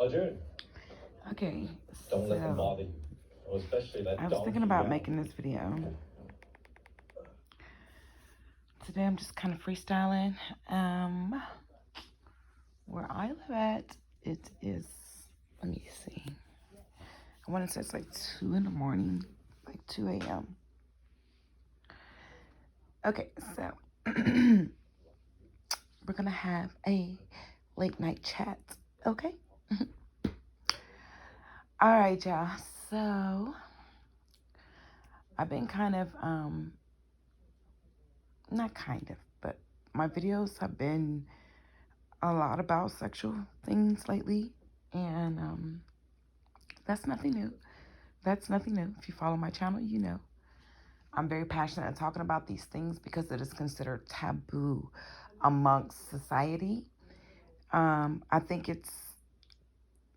Okay, don't let them bother you. Or especially that I was thinking about making this video. Today I'm just kind of freestyling. Where I live at, it is, let me see. I want to say it's like 2 in the morning, like 2 a.m. Okay, so we're going to have a late night chat, okay? All right, y'all. So I've been kind of, not kind of, but my videos have been a lot about sexual things lately. And that's nothing new. That's nothing new. If you follow my channel, you know. I'm very passionate in talking about these things because it is considered taboo amongst society. I think it's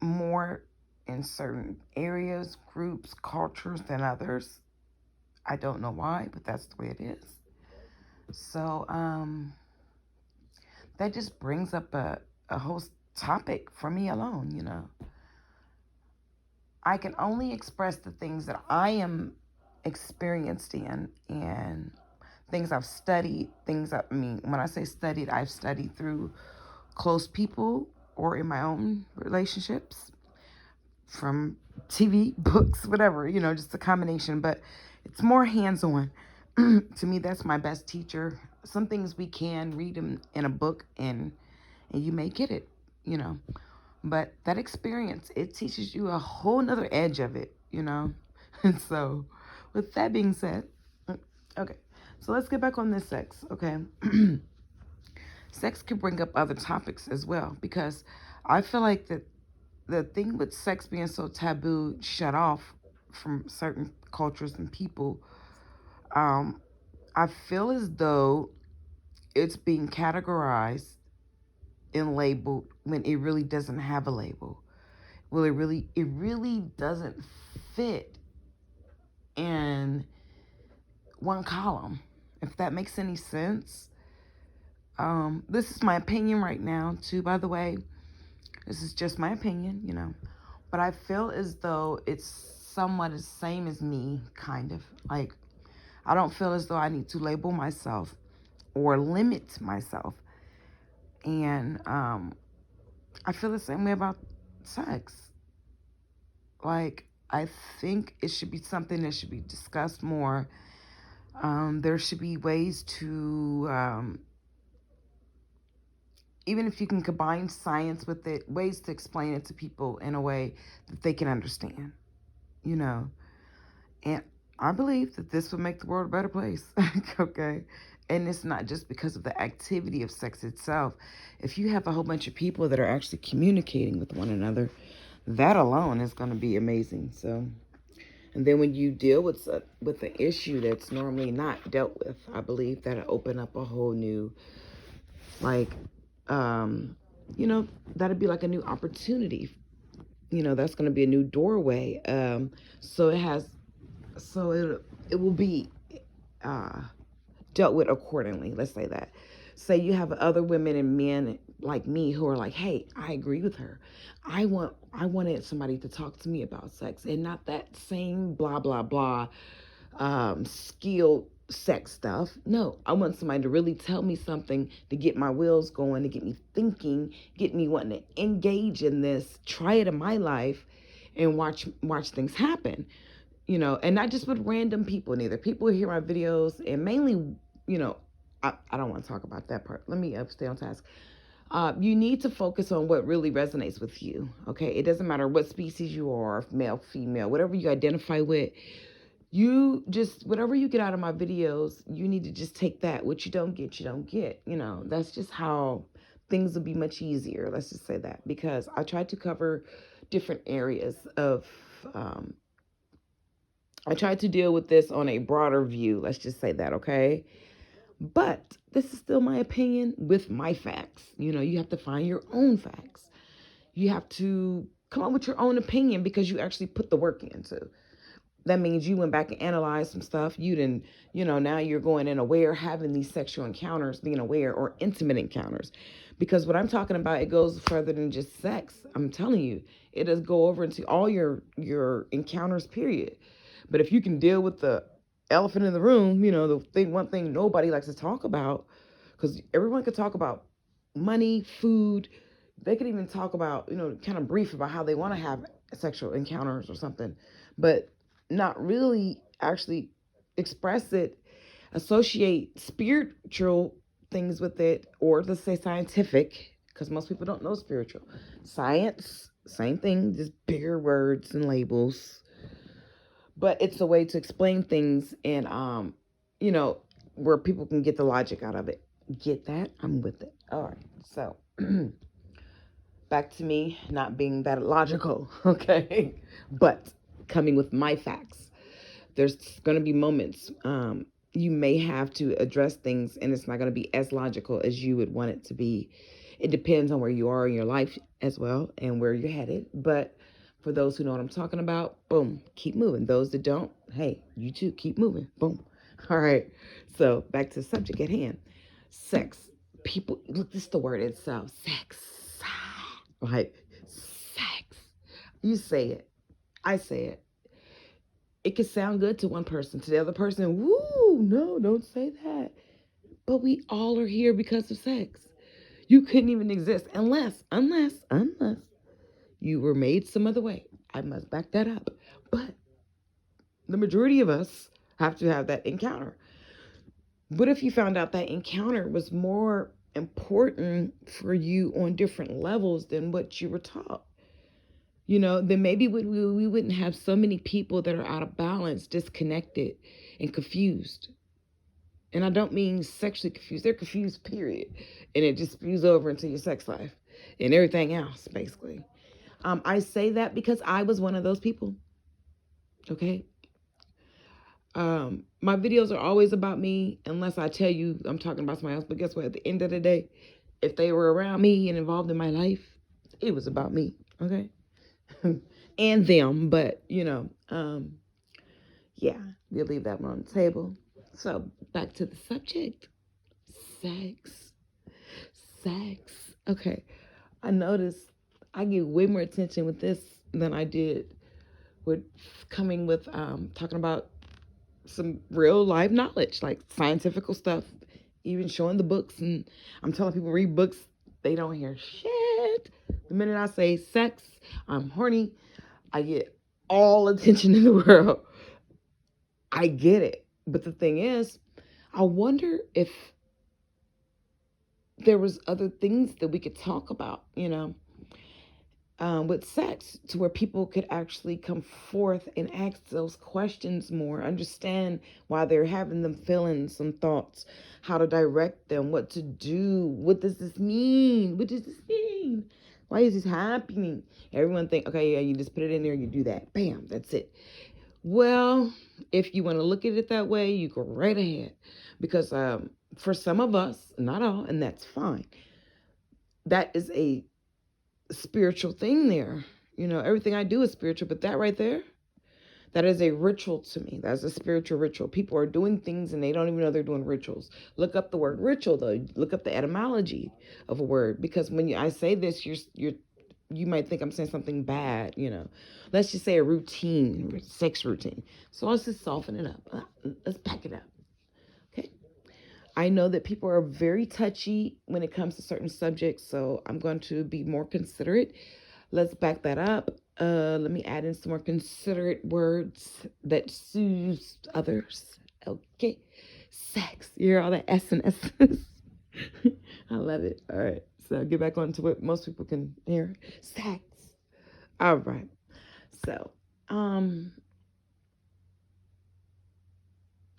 more in certain areas, groups, cultures than others. I don't know why, but that's the way it is. So that just brings up a whole topic for me alone, you know. I can only express the things that I am experienced in and things I've studied, when I say studied, I've studied through close people or in my own relationships, from TV, books, whatever, you know, just a combination, but it's more hands-on. To me, that's my best teacher. Some things we can read in a book and you may get it, you know. But that experience, it teaches you a whole nother edge of it, you know. And so, with that being said, okay, so let's get back on this sex, okay? Sex can bring up other topics as well, because I feel like that the thing with sex being so taboo, shut off from certain cultures and people, I feel as though it's being categorized and labeled when it really doesn't have a label. Well, it really doesn't fit in one column, if that makes any sense. This is my opinion right now, too, by the way. This is just my opinion, you know. But I feel as though it's somewhat the same as me, kind of. Like, I don't feel as though I need to label myself or limit myself. And I feel the same way about sex. Like, I think it should be something that should be discussed more. There should be ways to, even if you can combine science with it, ways to explain it to people in a way that they can understand, you know. And I believe that this would make the world a better place, okay? And it's not just because of the activity of sex itself. If you have a whole bunch of people that are actually communicating with one another, that alone is going to be amazing. So, and then when you deal with an issue that's normally not dealt with, I believe that'll open up a whole new, like, you know, that'd be like a new opportunity. You know, that's going to be a new doorway. So it will be uh, dealt with accordingly. Let's say that. Say you have other women and men like me who are like, hey, I agree with her. I wanted somebody to talk to me about sex and not that same blah blah blah skilled sex stuff. No, I want somebody to really tell me something to get my wheels going, to get me thinking, get me wanting to engage in this, try it in my life, and watch things happen. You know, and not just with random people neither. People hear my videos and mainly, you know, I don't want to talk about that part. Let me stay on task. You need to focus on what really resonates with you. Okay, it doesn't matter what species you are, male, female, whatever you identify with. You just, whatever you get out of my videos, you need to just take that. What you don't get, you don't get. You know, that's just how things will be much easier. Let's just say that, because I tried to cover different areas of, I tried to deal with this on a broader view. Let's just say that, okay? But this is still my opinion with my facts. You know, you have to find your own facts. You have to come up with your own opinion because you actually put the work into. that means you went back and analyzed some stuff. You didn't, now you're going in aware, having these sexual encounters, being aware, or intimate encounters. Because what I'm talking about, it goes further than just sex. I'm telling you, it does go over into all your encounters, period. But if you can deal with the elephant in the room, one thing nobody likes to talk about, because everyone could talk about money, food. They could even talk about, kind of brief about how they want to have sexual encounters or something, but not really actually express it, associate spiritual things with it, or let's say scientific, because most people don't know spiritual. Science, same thing, just bigger words and labels. But it's a way to explain things and you know, where people can get the logic out of it. Get that? I'm with it. All right. So back to me not being that logical, okay? But coming with my facts. There's going to be moments you may have to address things, and it's not going to be as logical as you would want it to be. It depends on where you are in your life as well and where you're headed. But for those who know what I'm talking about, boom, keep moving. Those that don't, hey, you too, keep moving. Boom. All right. So back to the subject at hand. Sex. People, look, this is the word itself. Sex. Right? Sex. You say it. I say it. It can sound good to one person. To the other person, woo, no, don't say that. But we all are here because of sex. You couldn't even exist unless you were made some other way. I must back that up. But the majority of us have to have that encounter. What if you found out that encounter was more important for you on different levels than what you were taught? Then maybe we wouldn't have so many people that are out of balance, disconnected, and confused. And I don't mean sexually confused. They're confused, period. And it just spews over into your sex life and everything else, basically. I say that because I was one of those people. Okay. My videos are always about me, unless I tell you I'm talking about somebody else. But guess what? At the end of the day, if they were around me and involved in my life, it was about me. Okay. And them. But, yeah, we'll leave that one on the table. So back to the subject. Sex. Sex. Okay. I noticed I get way more attention with this than I did with coming with talking about some real life knowledge, like scientific stuff, even showing the books. And I'm telling people read books, they don't hear shit. The minute I say sex, I'm horny, I get all attention in the world. I get it. But the thing is, I wonder if there was other things that we could talk about, with sex, to where people could actually come forth and ask those questions more, understand why they're having them feelings, some thoughts, how to direct them, what to do, what does this mean? What does this mean? Why is this happening? Everyone think, okay, yeah, you just put it in there, you do that. Bam, that's it. Well, if you want to look at it that way, you go right ahead. Because for some of us, not all, and that's fine, that is a spiritual thing there. Everything I do is spiritual, but that right there, that is a ritual to me. That's a spiritual ritual. People are doing things and they don't even know they're doing rituals. Look up the word ritual, though. Look up the etymology of a word, because when I say this, you might think I'm saying something bad. Let's just say a routine, sex routine. So let's just soften it up. Let's pack it up. Okay. I know that people are very touchy when it comes to certain subjects, so I'm going to be more considerate. Let's back that up. Let me add in some more considerate words that soothes others. Okay. Sex. You hear all that S and S. I love it. All right. So get back on to what most people can hear. Sex. All right. So,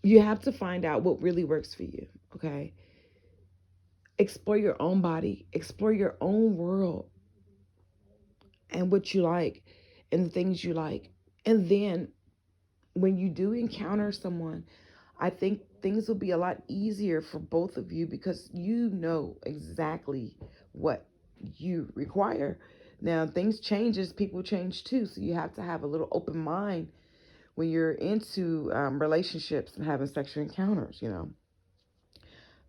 you have to find out what really works for you. Okay. Explore your own body. Explore your own world and what you like and the things you like. And then when you do encounter someone, I think things will be a lot easier for both of you, because you know exactly what you require. Now, things change as people change too, so you have to have a little open mind when you're into relationships and having sexual encounters,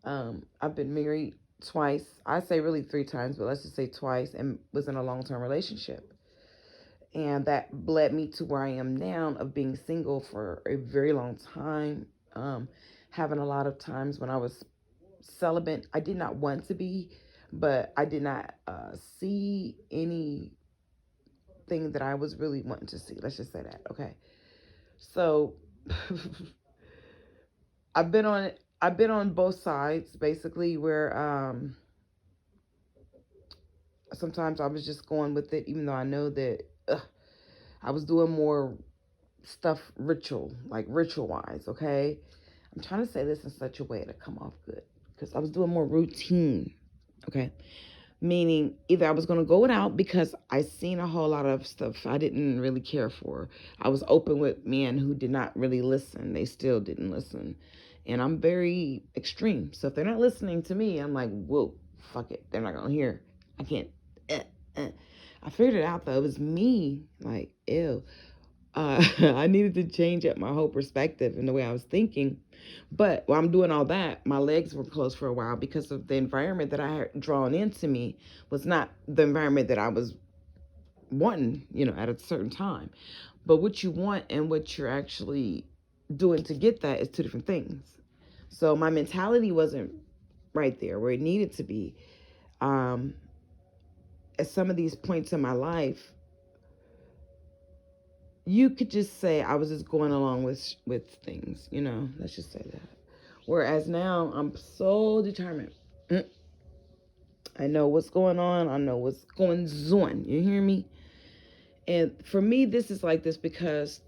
I've been married twice. I say really three times, but let's just say twice, and was in a long term relationship. And that led me to where I am now of being single for a very long time. Um, Having a lot of times when I was celibate, I did not want to be, but I did not see anything that I was really wanting to see. Let's just say that. Okay. So I've been on I've been on both sides basically where sometimes I was just going with it even though I know that I was doing more stuff ritual wise, okay? I'm trying to say this in such a way to come off good because I was doing more routine, okay? Meaning either I was going to go it out because I seen a whole lot of stuff I didn't really care for. I was open with men who did not really listen. They still didn't listen. And I'm very extreme. So if they're not listening to me, I'm like, whoa, fuck it. They're not going to hear. I can't. Eh, eh. I figured it out though. It was me. Like, ew. I needed to change up my whole perspective and the way I was thinking. But while I'm doing all that, my legs were closed for a while because of the environment that I had drawn into me was not the environment that I was wanting, at a certain time. But what you want and what you're actually doing to get that is two different things. So my mentality wasn't right there where it needed to be. Um, at some of these points in my life, you could just say I was just going along with things, Let's just say that. Whereas now I'm so determined. I know what's going on. I know what's going on. You hear me? And for me, this is like this because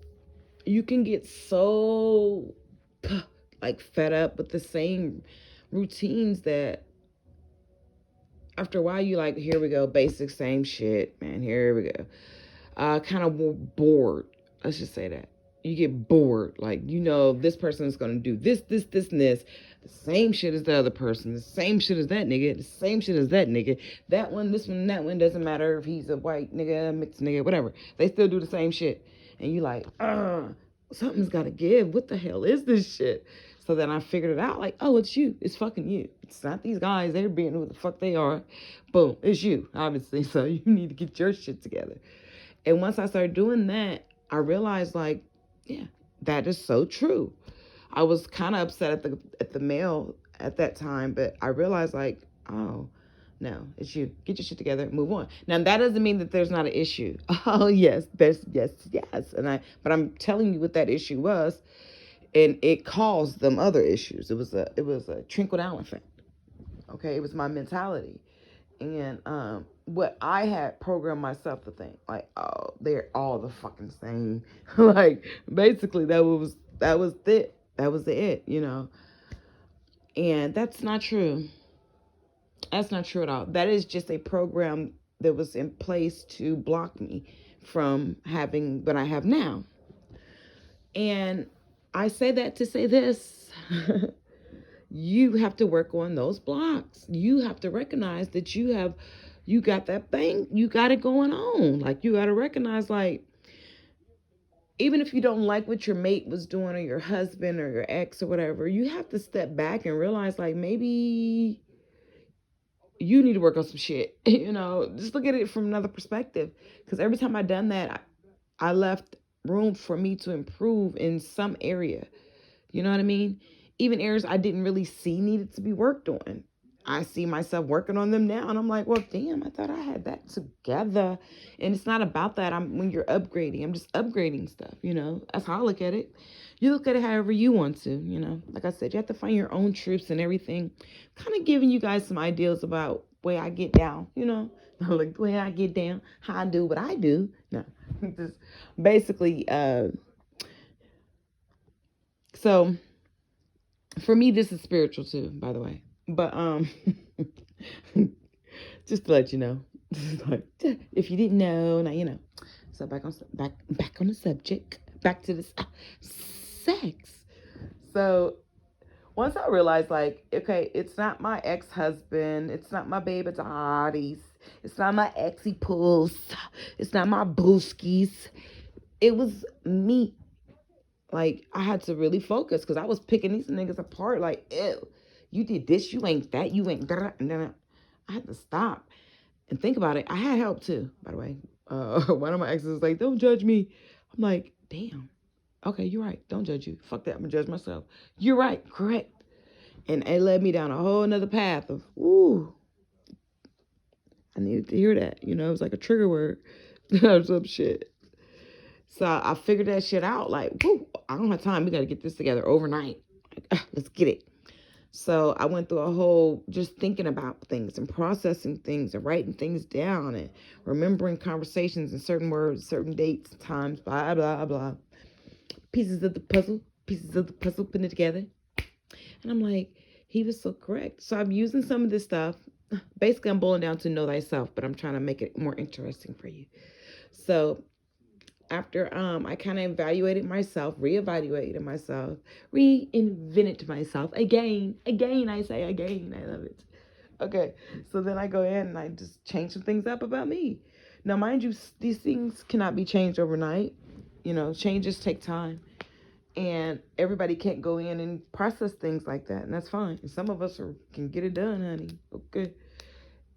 you can get so like fed up with the same routines that after a while you like, here we go, basic same shit, man. Here we go. Kind of bored. Let's just say that. You get bored. Like, this person is going to do this, and this. The same shit as the other person. The same shit as that nigga. The same shit as that nigga. That one, this one, that one. Doesn't matter if he's a white nigga, mixed nigga, whatever. They still do the same shit. And you like, something's got to give. What the hell is this shit? So then I figured it out. Like, oh, it's you. It's fucking you. It's not these guys. They're being who the fuck they are. Boom. It's you, obviously. So you need to get your shit together. And once I started doing that, I realized like, yeah, that is so true. I was kind of upset at the male at that time, but I realized like, oh, no, it's you. Get your shit together, move on. Now that doesn't mean that there's not an issue. Oh yes, there's yes. But I'm telling you what that issue was, and it caused them other issues. It was a trickle down effect. Okay, it was my mentality. And what I had programmed myself to think, like, oh, they're all the fucking same. Like, basically, that was it. That was it. And that's not true. That's not true at all. That is just a program that was in place to block me from having what I have now. And I say that to say this. You have to work on those blocks. You have to recognize that you got that thing, you got it going on. Like you got to recognize like even if you don't like what your mate was doing or your husband or your ex or whatever, you have to step back and realize like maybe you need to work on some shit. Just look at it from another perspective because every time I done that, I left room for me to improve in some area. You know what I mean? Even areas I didn't really see needed to be worked on. I see myself working on them now, and I'm like, well, damn, I thought I had that together. And it's not about that. When you're upgrading, I'm just upgrading stuff. That's how I look at it. You look at it however you want to. Like I said, you have to find your own truths and everything. Kind of giving you guys some ideas about the way I get down. Like the way I get down, how I do what I do. No, just basically. So for me, this is spiritual too, by the way. But just to let you know, like, if you didn't know, now you know. So back on the subject. Back to this sex. So once I realized, like, okay, it's not my ex-husband, it's not my baby daddies, it's not my exy pulls, it's not my brewskis. It was me. Like, I had to really focus because I was picking these niggas apart. Like, ew, you did this, you ain't that, you ain't that. And then I had to stop and think about it. I had help too, by the way. One of my exes was like, don't judge me. I'm like, damn. Okay, you're right. Don't judge you. Fuck that. I'm gonna judge myself. You're right. Correct. And it led me down a whole nother path of, ooh, I needed to hear that. You know, it was like a trigger word or some shit. So I figured that shit out. Like, whoo, I don't have time. We got to get this together overnight. Like, let's get it. So I went through a whole just thinking about things and processing things and writing things down and remembering conversations and certain words, certain dates, times, blah, blah, blah. Pieces of the puzzle, putting it together. And I'm like, he was so correct. So I'm using some of this stuff. Basically, I'm boiling down to know thyself, but I'm trying to make it more interesting for you. So after I kind of evaluated myself, reevaluated myself, reinvented myself again, I say again, I love it. Okay, so then I go in and I just change some things up about me. Now, mind you, these things cannot be changed overnight. You know, changes take time, and everybody can't go in and process things like that, and that's fine. And some of us can get it done, honey. Okay,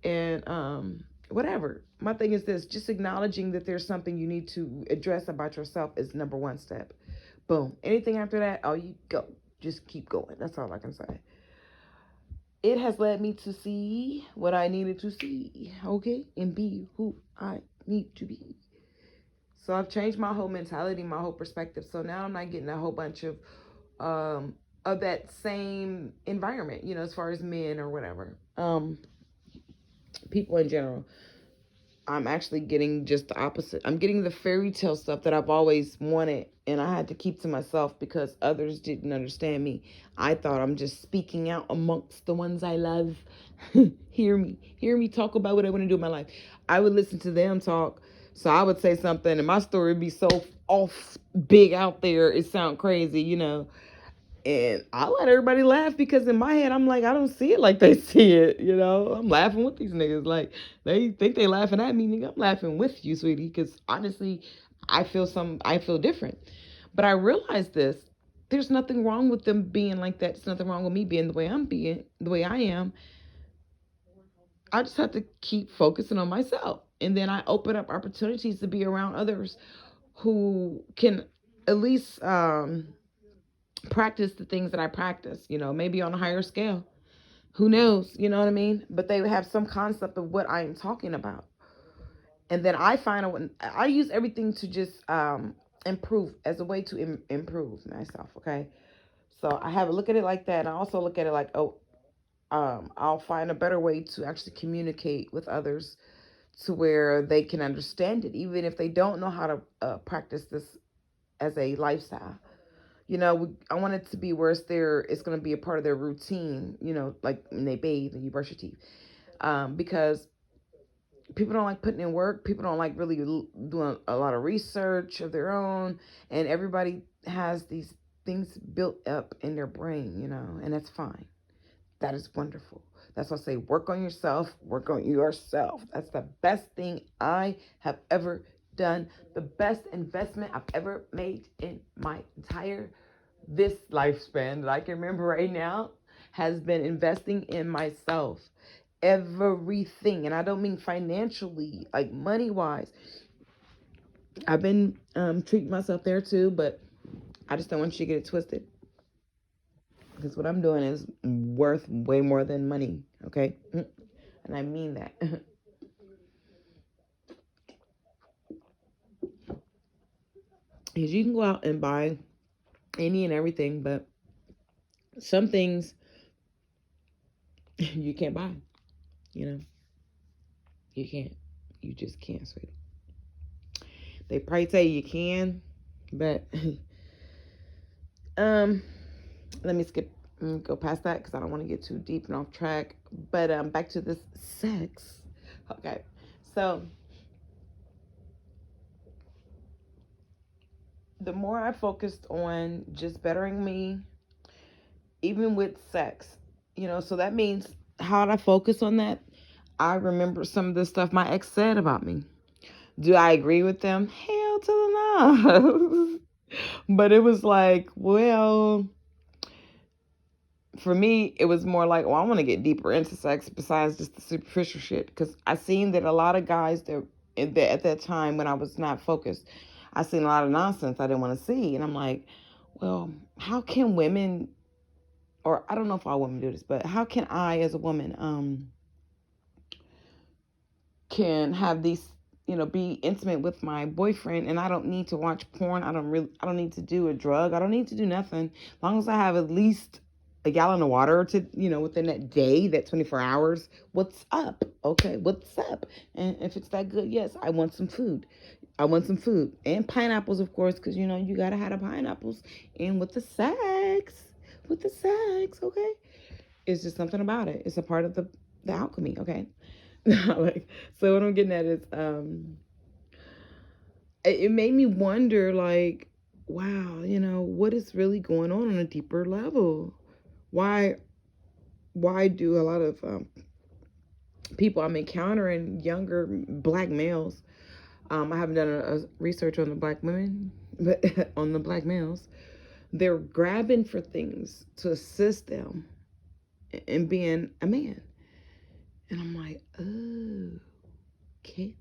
and whatever. My thing is this: just acknowledging that there's something you need to address about yourself is number one step. Boom. Anything after that, oh, you go. Just keep going. That's all I can say. It has led me to see what I needed to see, okay, and be who I need to be. So I've changed my whole mentality, my whole perspective. So now I'm not getting a whole bunch of that same environment, you know, as far as men or whatever. People in general. I'm actually getting just the opposite. I'm getting the fairy tale stuff that I've always wanted, and I had to keep to myself because others didn't understand me. I thought I'm just speaking out amongst the ones I love. Hear me talk about what I want to do in my life. I would listen to them talk, so I would say something, and my story would be so off, big out there. It sound crazy, you know. And I let everybody laugh because in my head I'm like, I don't see it like they see it, you know. I'm laughing with these niggas like they think they laughing at me, nigga. I'm laughing with you, sweetie, because honestly, I feel different. But I realized this: there's nothing wrong with them being like that. There's nothing wrong with me being the way I'm being, the way I am. I just have to keep focusing on myself, and then I open up opportunities to be around others who can at least practice the things that I practice, you know, maybe on a higher scale. Who knows? You know what I mean? But they have some concept of what I am talking about. And then I find I use everything to just improve as a way to improve myself. Okay. So I have a look at it like that. And I also look at it like, oh, I'll find a better way to actually communicate with others to where they can understand it, even if they don't know how to practice this as a lifestyle. You know, I want it to be where it's going to be a part of their routine, you know, like when they bathe and you brush your teeth. Because people don't like putting in work. People don't like really doing a lot of research of their own. And everybody has these things built up in their brain, you know, and that's fine. That is wonderful. That's why I say work on yourself, work on yourself. That's the best thing I have ever done. The best investment I've ever made in my entire this lifespan that I can remember right now has been investing in myself. Everything. And I don't mean financially, like money wise. I've been treating myself there too, but I just don't want you to get it twisted. Because what I'm doing is worth way more than money. Okay? And I mean that. Because you can go out and buy any and everything, but some things you can't buy. You know? You can't. You just can't, sweetie. They probably tell you can, but um, let me go past that because I don't want to get too deep and off track. But back to this sex. Okay, so the more I focused on just bettering me, even with sex, you know, so that means how did I focus on that? I remember some of the stuff my ex said about me. Do I agree with them? Hell to the no. But it was like, well, for me, it was more like, well, I want to get deeper into sex besides just the superficial shit. Because I seen that a lot of guys that at that time when I was not focused, I seen a lot of nonsense I didn't want to see, and I'm like, well, how can women, or I don't know if all women do this, but how can I, as a woman, can have these, be intimate with my boyfriend, and I don't need to watch porn. I don't need to do a drug. I don't need to do nothing. As long as I have at least a gallon of water to, within that day, that 24 hours. What's up? Okay, what's up? And if it's that good, yes, I want some food. I want some food and pineapples, of course, because you gotta have the pineapples. And with the sex, okay, it's just something about it. It's a part of the alchemy, okay. Like, so what I'm getting at is, it made me wonder, like, wow, what is really going on a deeper level? Why why do a lot of people I'm encountering, younger black males, I haven't done a research on the black women, but on the black males, they're grabbing for things to assist them in being a man. And I'm like, oh, okay.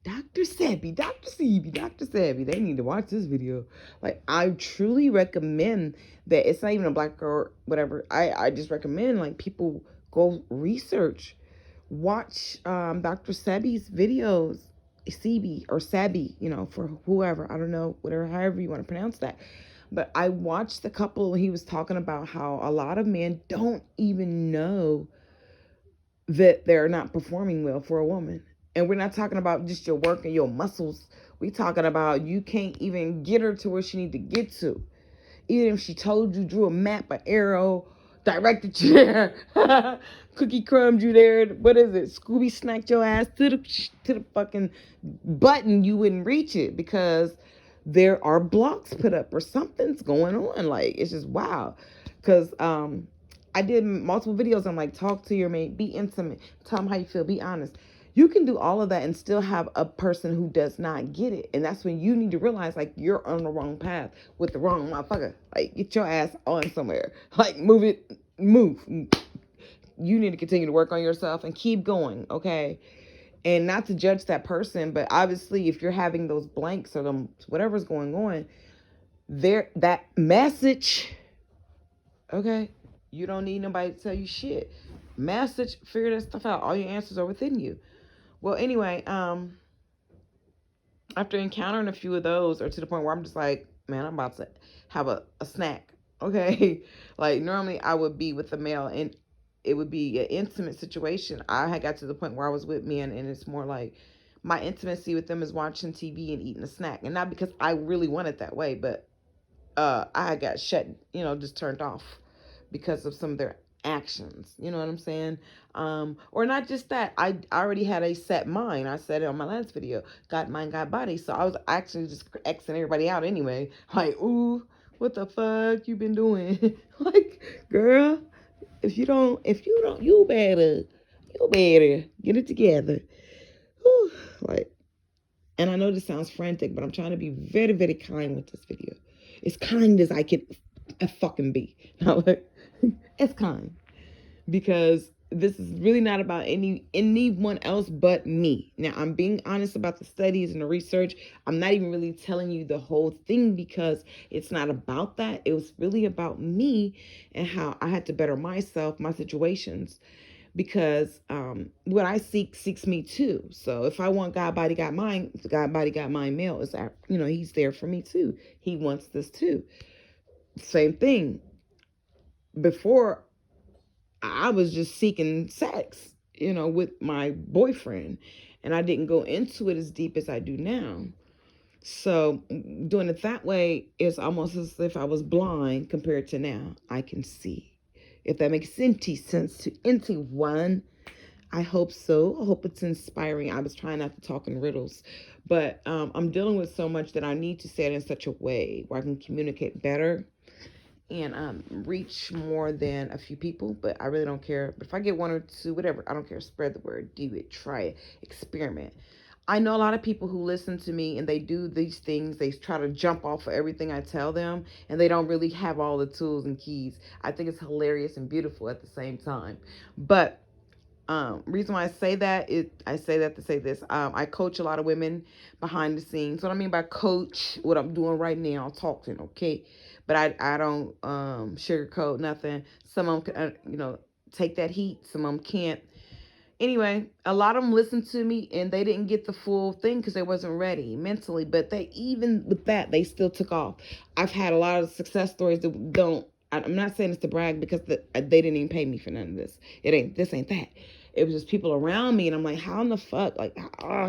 Dr. Sebi, Dr. Sebi, Dr. Sebi, they need to watch this video. Like, I truly recommend that. It's not even a black girl, whatever. I just recommend, like, people go research. Watch Dr. Sebi's videos. Sebi or Sebi, for whoever. I don't know, whatever, however you want to pronounce that. But I watched the couple, he was talking about how a lot of men don't even know that they're not performing well for a woman. And we're not talking about just your work and your muscles. We talking about you can't even get her to where she need to get to. Even if she told you, drew a map, an arrow, directed you there, cookie crumbed you there. What is it? Scooby snacked your ass to the fucking button. You wouldn't reach it because there are blocks put up or something's going on. Like, it's just wow. Because I did multiple videos on, like, talk to your mate, be intimate, tell them how you feel, be honest. You can do all of that and still have a person who does not get it. And that's when you need to realize, like, you're on the wrong path with the wrong motherfucker. Like, get your ass on somewhere. Like, move. You need to continue to work on yourself and keep going, okay? And not to judge that person, but obviously if you're having those blanks or them whatever's going on, that message, okay? You don't need nobody to tell you shit. Message, figure that stuff out. All your answers are within you. Well, anyway, after encountering a few of those, or to the point where I'm just like, man, I'm about to have a snack. Okay. Like, normally I would be with a male and it would be an intimate situation. I had got to the point where I was with men, and it's more like my intimacy with them is watching TV and eating a snack. And not because I really want it that way, but I got shut, just turned off because of some of their actions. You know what I'm saying? Or not just that. I already had a set mind. I said it on my last video. Got mind, got body. So I was actually just Xing everybody out anyway. Like, ooh, what the fuck you been doing? Like, girl, you better get it together. Whew, like, and I know this sounds frantic, but I'm trying to be very, very kind with this video. As kind as I can fucking be. It's kind. Because this is really not about anyone else but me. Now, I'm being honest about the studies and the research. I'm not even really telling you the whole thing because it's not about that. It was really about me and how I had to better myself, my situations, because what I seeks me too. So if I want God body got mine, God body got mine male is that, he's there for me too. He wants this too. Same thing. Before, I was just seeking sex, with my boyfriend, and I didn't go into it as deep as I do now. So doing it that way is almost as if I was blind compared to now I can see. If that makes any sense to anyone, I hope so. I hope it's inspiring. I was trying not to talk in riddles, but I'm dealing with so much that I need to say it in such a way where I can communicate better and reach more than a few people. But I really don't care. But if I get one or two, whatever, I don't care. Spread the word. Do it. Try it. Experiment. I know a lot of people who listen to me and they do these things. They try to jump off of everything I tell them, and they don't really have all the tools and keys. I think it's hilarious and beautiful at the same time. But reason why I say that is I say that to say this. I coach a lot of women behind the scenes. What I mean by coach, what I'm doing right now, talking, okay? But I don't sugarcoat nothing. Some of them, take that heat. Some of them can't. Anyway, a lot of them listened to me and they didn't get the full thing because they wasn't ready mentally. But they, even with that, they still took off. I've had a lot of success stories that don't. I'm not saying it's to brag because they didn't even pay me for none of this. This ain't that. It was just people around me, and I'm like, how in the fuck, like,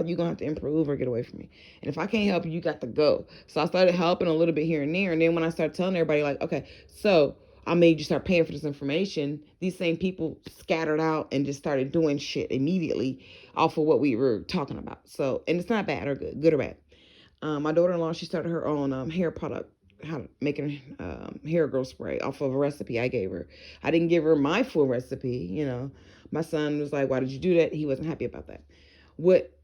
you gonna have to improve or get away from me. And if I can't help you, you got to go. So I started helping a little bit here and there, and then when I started telling everybody, like, okay, so I made you start paying for this information. These same people scattered out and just started doing shit immediately off of what we were talking about. So, and it's not bad or good or bad. My daughter-in-law, she started her own hair product, how making hair growth spray off of a recipe I gave her. I didn't give her my full recipe. My son was like, "Why did you do that?" He wasn't happy about that. What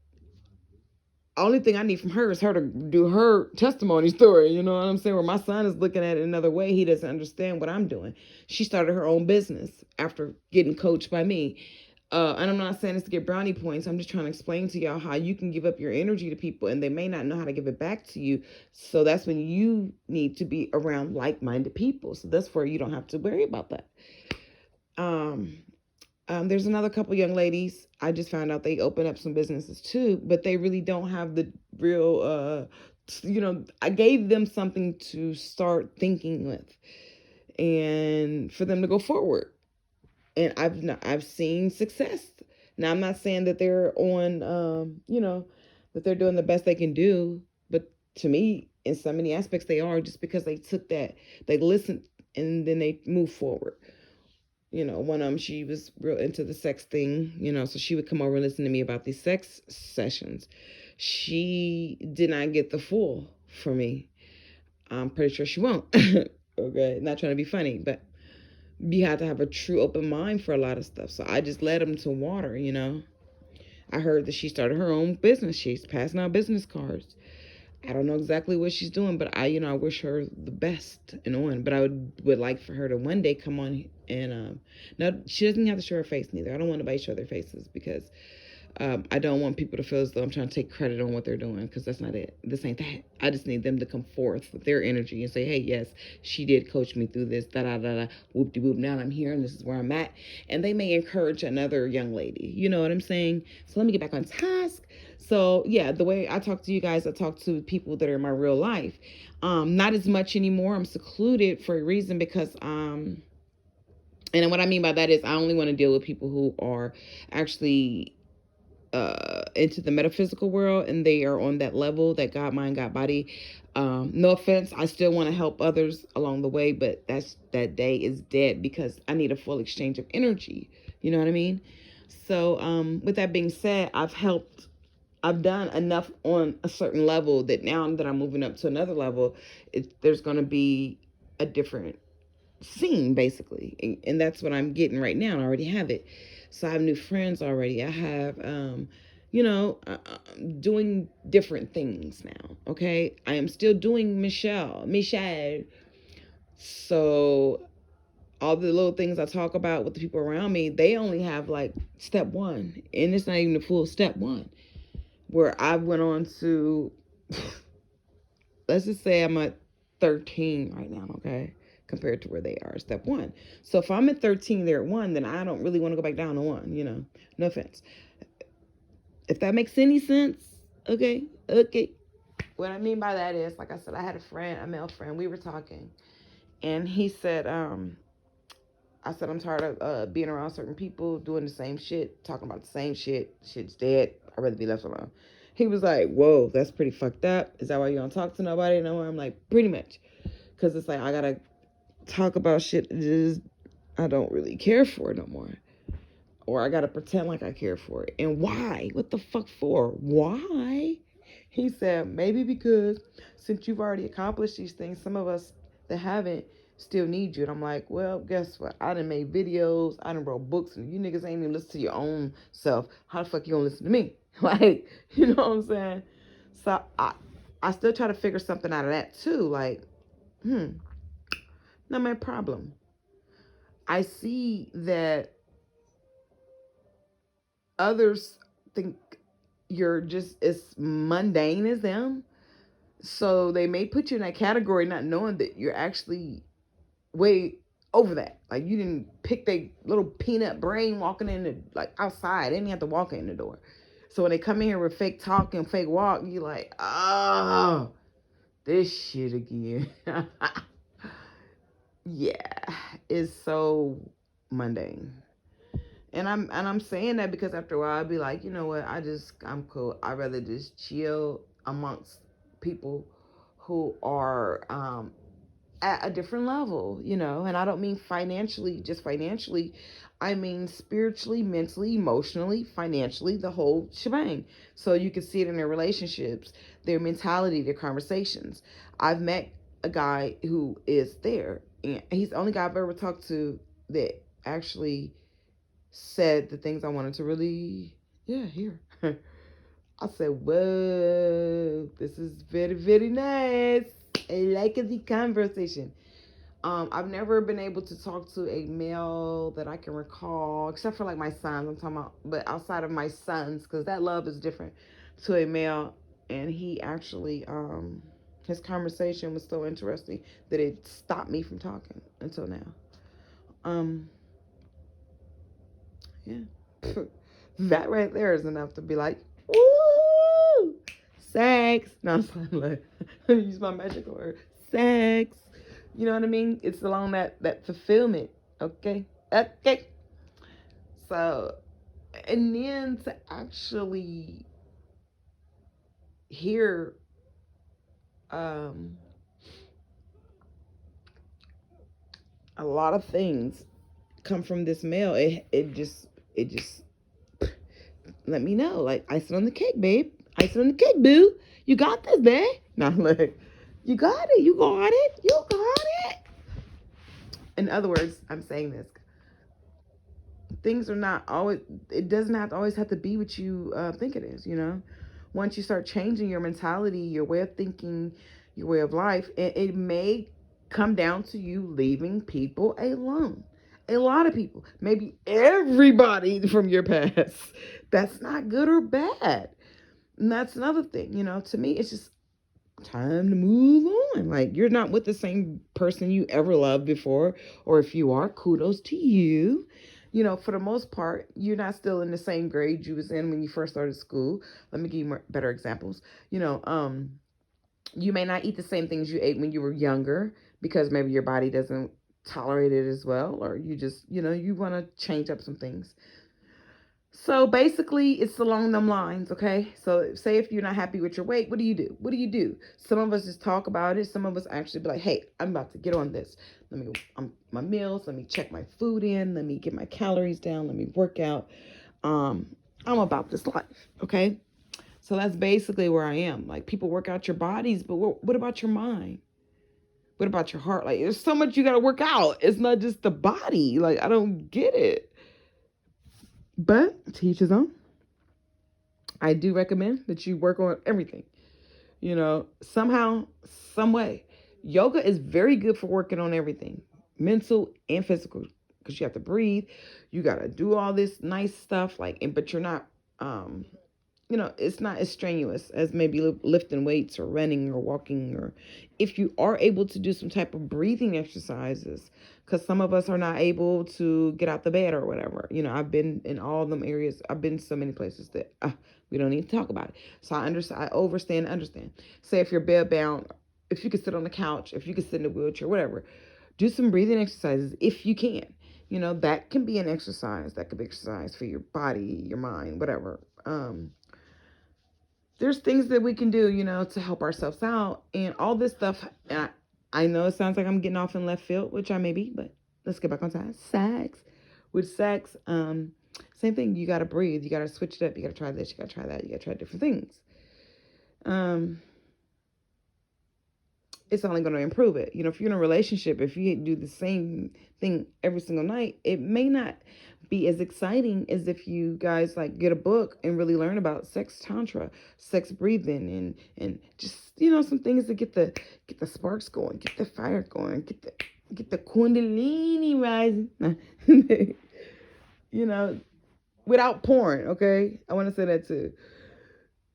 only thing I need from her is her to do her testimony story. You know what I'm saying? Where my son is looking at it another way. He doesn't understand what I'm doing. She started her own business after getting coached by me. And I'm not saying this to get brownie points. I'm just trying to explain to y'all how you can give up your energy to people and they may not know how to give it back to you. So that's when you need to be around like-minded people. So that's where you don't have to worry about that. Um, there's another couple young ladies. I just found out they open up some businesses too, but they really don't have the real, I gave them something to start thinking with and for them to go forward. And I've seen success. Now, I'm not saying that they're on, that they're doing the best they can do, but to me, in so many aspects, they are just because they took that, they listened and then they move forward. One of them, she was real into the sex thing, so she would come over and listen to me about these sex sessions. She did not get the full for me. I'm pretty sure she won't. Okay, not trying to be funny, but you have to have a true open mind for a lot of stuff. So I just led them to water. I heard that she started her own business. She's passing out business cards. I don't know exactly what she's doing, but I wish her the best and on. But I would like for her to one day come on and now she doesn't have to show her face neither. I don't want anybody to show their faces because I don't want people to feel as though I'm trying to take credit on what they're doing because that's not it. This ain't that. I just need them to come forth with their energy and say, hey, yes, she did coach me through this, da da da da, whoop de whoop. Now I'm here and this is where I'm at. And they may encourage another young lady. You know what I'm saying? So let me get back on task. So yeah, the way I talk to you guys, I talk to people that are in my real life. Not as much anymore. I'm secluded for a reason because and what I mean by that is I only want to deal with people who are actually into the metaphysical world and they are on that level, that God mind, God body. No offense, I still want to help others along the way, but that day is dead because I need a full exchange of energy. You know what I mean? So with that being said, I've done enough on a certain level that now that I'm moving up to another level, there's going to be a different scene basically, and that's what I'm getting right now. I already have it, so I have new friends already. I have doing different things now. Okay, I am still doing Michelle. So all the little things I talk about with the people around me, they only have like step one, and it's not even the full step one. Where I went on to, let's just say I'm at 13 right now. Okay, compared to where they are, step one. So if I'm at 13, they're at one, then I don't really want to go back down to one. No offense. If that makes any sense, okay. What I mean by that is, like I said, I had a male friend. We were talking, and he said, I said, I'm tired of being around certain people doing the same shit, talking about the same shit. Shit's dead. I'd rather be left alone. He was like, whoa, that's pretty fucked up. Is that why you don't talk to nobody no more? I'm like, pretty much. Because it's like, I got to talk about shit that just I don't really care for no more. Or I got to pretend like I care for it. And why? What the fuck for? Why? He said, maybe because since you've already accomplished these things, some of us that haven't still need you. And I'm like, well, guess what? I done made videos. I done wrote books. And you niggas ain't even listen to your own self. How the fuck you gonna listen to me? Like, you know what I'm saying? So I still try to figure something out of that too. Like, hmm, not my problem. I see that others think you're just as mundane as them. So they may put you in that category not knowing that you're actually way over that. Like you didn't pick their little peanut brain walking in the like outside. They didn't have to walk in the door. So when they come in here with fake talk and fake walk, you like, oh, this shit again. Yeah, it's so mundane. And I'm saying that because after a while I'd be like, you know what, I'm cool. I'd rather just chill amongst people who are at a different level, and I don't mean financially, just financially. I mean spiritually, mentally, emotionally, financially, the whole shebang. So you can see it in their relationships, their mentality, their conversations. I've met a guy who is there, and he's the only guy I've ever talked to that actually said the things I wanted to really, yeah, hear. I said, whoa, this is very, very nice. I like the conversation. I've never been able to talk to a male that I can recall, except for like my sons. I'm talking about, but outside of my sons, because that love is different to a male. And he actually, his conversation was so interesting that it stopped me from talking until now. Um, yeah, that right there is enough to be like, woo, sex. No, I'm like, let me use my magical word, sex. You know what I mean? It's along that fulfillment. Okay, okay. So, and then to actually hear um, a lot of things come from this male, it just let me know. Like icing on the cake, babe. Icing on the cake, boo. You got this, babe. No, like you got it. You got it. You got it. In other words, I'm saying this: things are not always. It doesn't have to always have to be what you think it is. Once you start changing your mentality, your way of thinking, your way of life, it may come down to you leaving people alone. A lot of people, maybe everybody from your past. That's not good or bad. And that's another thing, to me, it's just time to move on. Like, you're not with the same person you ever loved before, or if you are, kudos to you. For the most part, you're not still in the same grade you was in when you first started school. Let me give you better examples. You may not eat the same things you ate when you were younger because maybe your body doesn't tolerate it as well, or you just, you want to change up some things. So basically, it's along them lines, okay? So say if you're not happy with your weight, what do you do? What do you do? Some of us just talk about it. Some of us actually be like, hey, I'm about to get on this. Let me go my meals. Let me check my food in. Let me get my calories down. Let me work out. Um, I'm about this life, okay? So that's basically where I am. Like people work out your bodies, but what about your mind? What about your heart? Like there's so much you got to work out. It's not just the body. Like I don't get it. But to each his own. I do recommend that you work on everything, somehow, some way. Yoga is very good for working on everything, mental and physical, because you have to breathe. You got to do all this nice stuff, but you're not, um, it's not as strenuous as maybe lifting weights or running or walking, or if you are able to do some type of breathing exercises, because some of us are not able to get out the bed or whatever. I've been in all them areas. I've been so many places that we don't need to talk about it. So I understand. I overstand and understand. Say if you're bed bound, if you could sit on the couch, if you could sit in a wheelchair, whatever, do some breathing exercises if you can. That can be an exercise. That could be exercise for your body, your mind, whatever. There's things that we can do, to help ourselves out and all this stuff. And I know it sounds like I'm getting off in left field, which I may be, but let's get back on time. Sex. With sex, same thing. You got to breathe. You got to switch it up. You got to try this. You got to try that. You got to try different things. Um, it's only going to improve it. If you're in a relationship, if you do the same thing every single night, it may not be as exciting as if you guys like get a book and really learn about sex tantra, sex breathing, and just some things to get the sparks going, get the fire going, get the kundalini rising. you know, without porn. Okay, I want to say that too.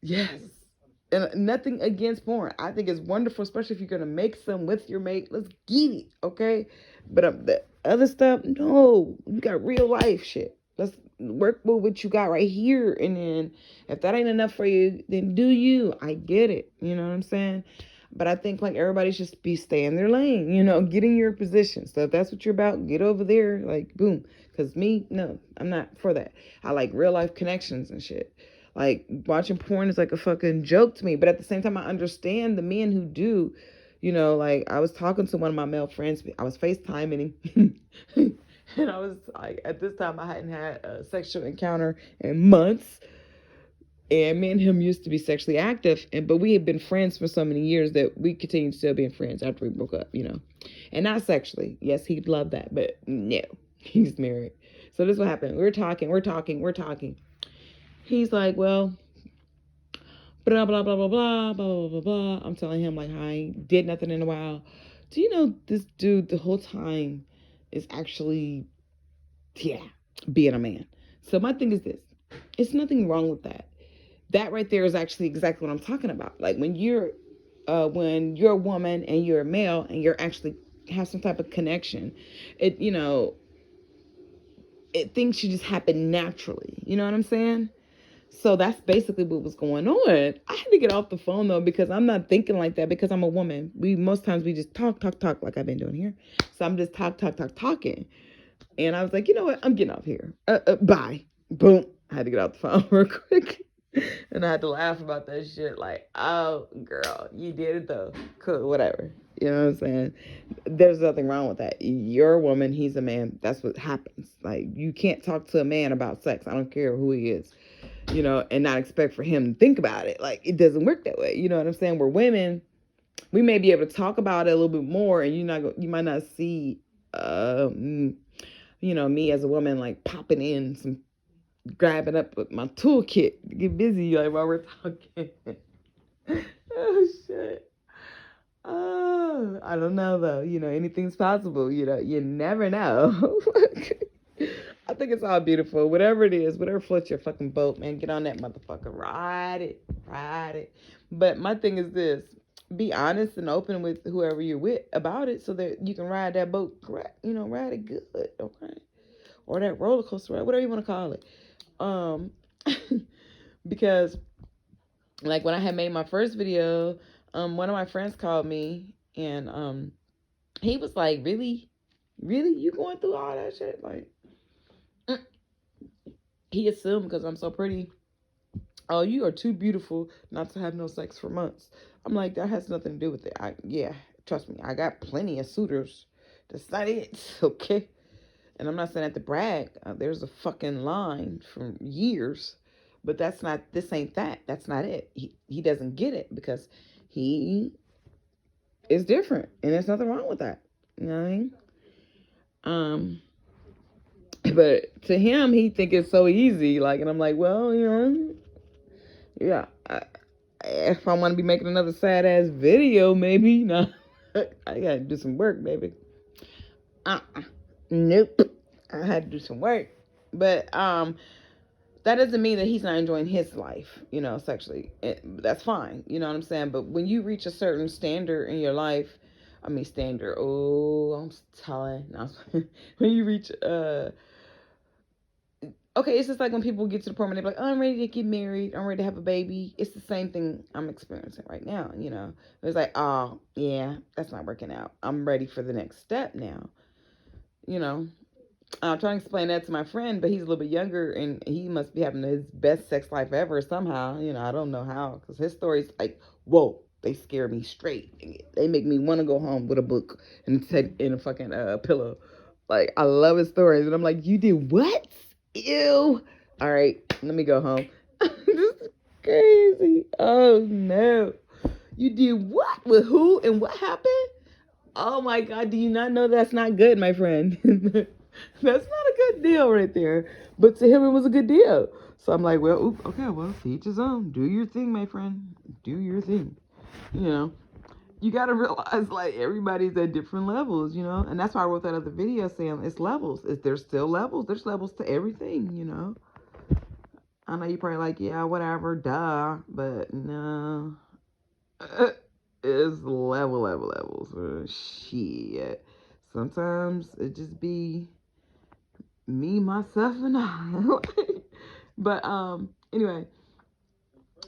Yes. And nothing against porn. I think it's wonderful, especially if you're gonna make some with your mate. Let's get it, okay? But the other stuff, no. You got real life shit. Let's work with what you got right here, and then if that ain't enough for you, then do you? I get it. You know what I'm saying? But I think like everybody should be stay in their lane. Get in your position. So if that's what you're about, get over there. Like boom. Cause me, no, I'm not for that. I like real life connections and shit. Like watching porn is like a fucking joke to me. But at the same time, I understand the men who do. Like I was talking to one of my male friends. I was Facetiming, and I was like, at this time, I hadn't had a sexual encounter in months. And me and him used to be sexually active, but we had been friends for so many years that we continued still being friends after we broke up. And not sexually. Yes, he'd love that, but no, he's married. So this is what happened. We're talking. He's like, well, blah, blah, blah, blah, blah, blah, blah, blah, blah. I'm telling him, like, I did nothing in a while. Do you know this dude the whole time is actually, yeah, being a man? So my thing is this. It's nothing wrong with that. That right there is actually exactly what I'm talking about. Like when you're a woman and you're a male and you're actually have some type of connection, it, things should just happen naturally. You know what I'm saying? So that's basically what was going on. I had to get off the phone though because I'm not thinking like that because I'm a woman. Most times we just talk like I've been doing here. So I'm just talking. And I was like, you know what? I'm getting off here. Bye. Boom. I had to get off the phone real quick. And I had to laugh about that shit. Like, oh, girl, you did it though. Cool, whatever. You know what I'm saying? There's nothing wrong with that. You're a woman, he's a man. That's what happens. Like, you can't talk to a man about sex. I don't care who he is, and not expect for him to think about it. Like, it doesn't work that way. You know what I'm saying? We're women. We may be able to talk about it a little bit more, and you might not see, me as a woman, like, popping in some grabbing up with my toolkit to get busy like while we're talking. Oh shit. Oh, I don't know though. Anything's possible. You never know. I think it's all beautiful. Whatever it is, whatever floats your fucking boat, man, get on that motherfucker. Ride it. But my thing is this. Be honest and open with whoever you're with about it so that you can ride that boat correct. Ride it good, okay? Or that roller coaster ride, whatever you want to call it. Because like when I had made my first video, one of my friends called me and he was like, really you going through all that shit? Like, he assumed because I'm so pretty, oh, you are too beautiful not to have no sex for months. I'm like, that has nothing to do with it. Trust me, I got plenty of suitors. That's not it. Okay. And I'm not saying that to brag. There's a fucking line from years, but this ain't that. That's not it. He doesn't get it because he is different, and there's nothing wrong with that. You know what I mean? But to him, he think it's so easy. Like, and I'm like, well, yeah. If I want to be making another sad ass video, maybe no. I gotta do some work, baby. Nope. I had to do some work. But that doesn't mean that he's not enjoying his life, sexually. That's fine. You know what I'm saying? But when you reach a certain standard in your life, standard. Oh, I'm telling. When you reach okay, it's just like when people get to the point where they're like, oh, I'm ready to get married. I'm ready to have a baby. It's the same thing I'm experiencing right now, It's like, oh, yeah, that's not working out. I'm ready for the next step now, I'm trying to explain that to my friend, but he's a little bit younger, and he must be having his best sex life ever somehow. I don't know how, because his story's like, whoa, they scare me straight. They make me want to go home with a book and take in a fucking pillow. Like, I love his stories, and I'm like, you did what? Ew. All right, let me go home. This is crazy. Oh, no. You did what? With who? And what happened? Oh, my God. Do you not know that's not good, my friend? That's not a good deal right there. But to him, it was a good deal. So I'm like, well, okay, well, to each his own. Do your thing, my friend. Do your thing. You know, you got to realize, like, everybody's at different levels, you know? And that's why I wrote that other video saying it's levels. There's still levels. There's levels to everything, you know? I know you're probably like, yeah, whatever, duh. But no. It's levels. Shit. Sometimes it just be me, myself, and I. But anyway,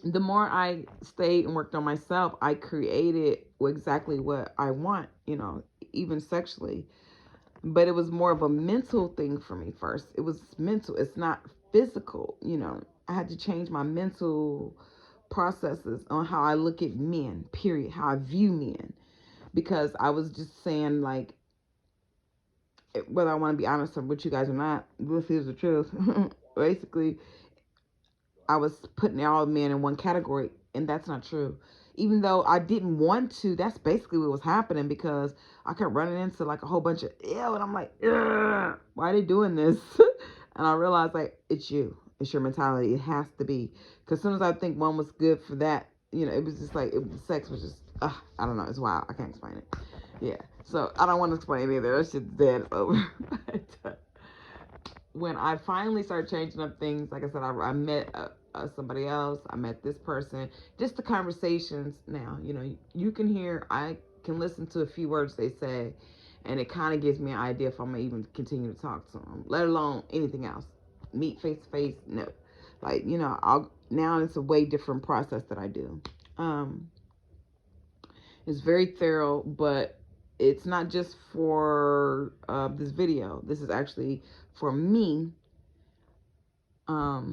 the more I stayed and worked on myself, I created exactly what I want, you know, even sexually. But it was more of a mental thing for me first. It was mental. It's not physical, you know. I had to change my mental processes on how I look at men, period, how I view men. Because I was just saying, like, whether I want to be honest with you guys or not, this is the truth. Basically, I was putting all men in one category, and that's not true. Even though I didn't want to, that's basically what was happening because I kept running into like a whole bunch of ew, and I'm like, ugh, why are they doing this? And I realized, like, it's you, it's your mentality. It has to be, because as soon as I think one was good for that, you know, it was just like sex was just, I don't know, it's wild. I can't explain it. Yeah, so I don't want to explain either. That shit's dead. It's over. But, when I finally started changing up things, like I said, I met somebody else. I met this person. Just the conversations now, you know, you can hear, I can listen to a few words they say, and it kind of gives me an idea if I'm going to even continue to talk to them, let alone anything else. Meet face to face, no. Like, you know, now it's a way different process that I do. It's very thorough, but it's not just for this video. This is actually for me. Yeah.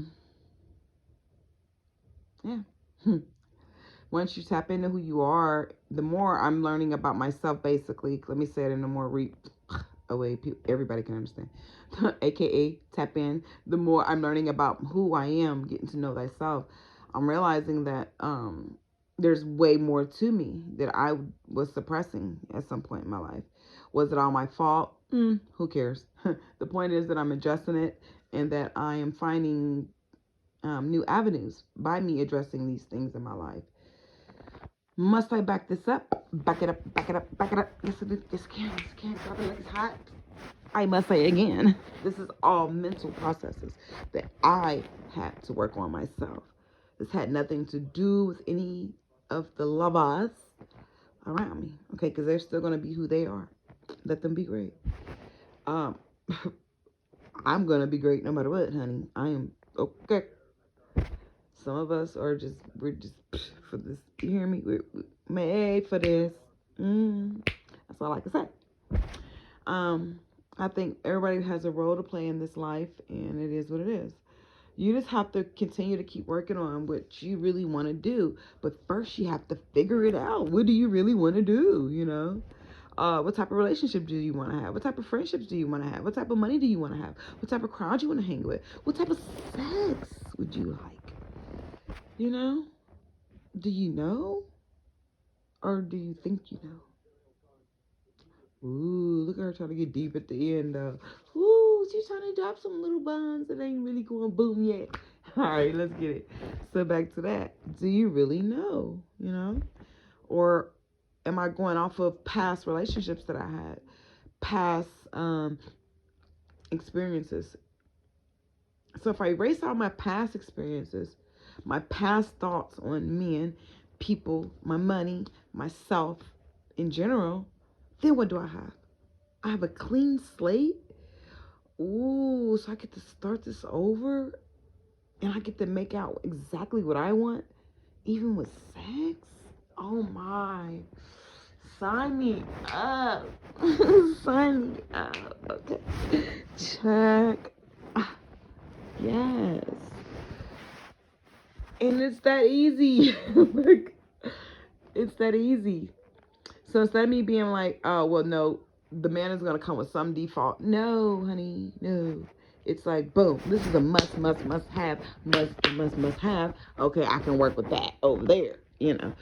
Once you tap into who you are, the more I'm learning about myself, basically. Let me say it in a more a way everybody can understand. AKA tap in. The more I'm learning about who I am, getting to know thyself, I'm realizing that there's way more to me that I was suppressing at some point in my life. Was it all my fault? Who cares? The point is that I'm adjusting it, and that I am finding new avenues by me addressing these things in my life. Must I back this up? Back it up, back it up, back it up. Yes, this can't drop it like it's hot. I must say again, this is all mental processes that I had to work on myself. This had nothing to do with any of the lovers around me, okay? Because they're still going to be who they are. Let them be great. Um, I'm going to be great no matter what, honey. I am okay. Some of us we're just for this. You hear me? We're made for this. That's all I can say. I think everybody has a role to play in this life, and it is what it is. You just have to continue to keep working on what you really want to do. But first, you have to figure it out. What do you really want to do? You know? What type of relationship do you want to have? What type of friendships do you want to have? What type of money do you want to have? What type of crowd you want to hang with? What type of sex would you like? You know? Do you know? Or do you think you know? Ooh, look at her trying to get deep at the end, though. Ooh, she's trying to drop some little bombs that ain't really going boom yet. All right, let's get it. So back to that. Do you really know? You know? Or am I going off of past relationships that I had? Past experiences? So if I erase all my past experiences, my past thoughts on men, people, my money, myself in general, then what do I have? I have a clean slate. Ooh, so I get to start this over, and I get to make out exactly what I want, even with sex. Oh my. Sign me up. Sign me up. Okay. Check. Yes. And it's that easy. Like, it's that easy. So instead of me being like, oh, well, no, the man is going to come with some default. No, honey, no. It's like, boom, this is a must have. Must have. Okay, I can work with that over there. you know,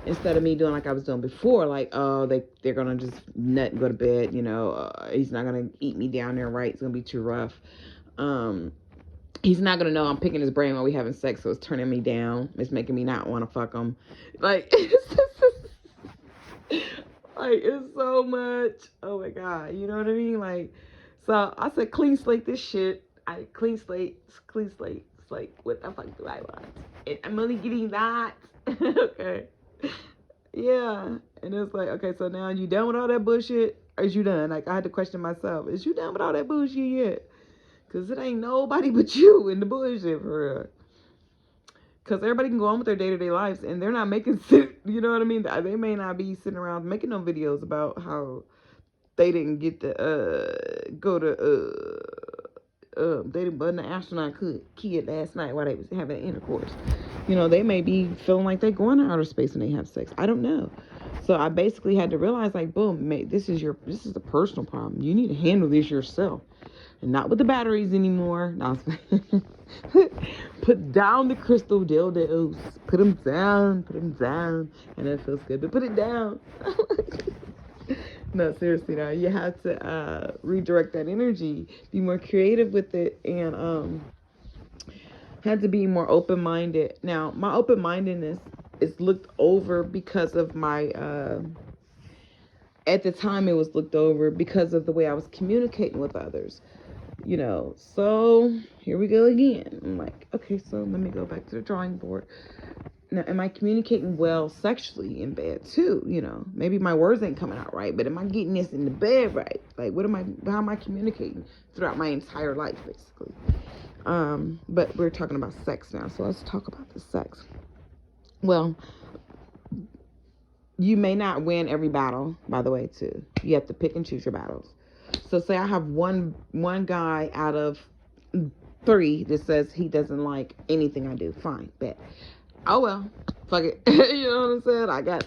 instead of me doing like I was doing before, like, oh, they're gonna just nut and go to bed, he's not gonna eat me down there, right? It's gonna be too rough. He's not gonna know I'm picking his brain while we having sex, so it's turning me down. It's making me not want to fuck him. Like, like, it's so much. Oh my god, you know what I mean? Like, so I said, clean slate this shit. Clean slate. It's like, what the fuck do I want? I'm only getting that. Okay. Yeah. And it's like, okay, so now you done with all that bullshit? Or is you done? Like, I had to question myself. Is you done with all that bullshit yet? Because it ain't nobody but you in the bullshit, for real. Because everybody can go on with their day-to-day lives, and they're not making, you know what I mean? They may not be sitting around making no videos about how they didn't get to go to they didn't button the astronaut kid last night while they was having intercourse. They may be feeling like they're going to outer space when they have sex. I don't know. So I basically had to realize, like, boom, mate, this is a personal problem. You need to handle this yourself, and not with the batteries anymore. No, put down the crystal dildos. Put them down, and that feels good. But put it down. No, seriously, now you have to redirect that energy, be more creative with it, and had to be more open-minded. Now, my open-mindedness is looked over because of my at the time it was looked over because of the way I was communicating with others. So here we go again. I'm like, okay, so let me go back to the drawing board. Now, am I communicating well sexually in bed too? Maybe my words ain't coming out right, but am I getting this in the bed right? Like, how am I communicating throughout my entire life, basically? But we're talking about sex now, so let's talk about the sex. Well, you may not win every battle, by the way, too. You have to pick and choose your battles. So say I have one guy out of 3 that says he doesn't like anything I do. Fine, bet. Oh well, fuck it. You know what I'm saying?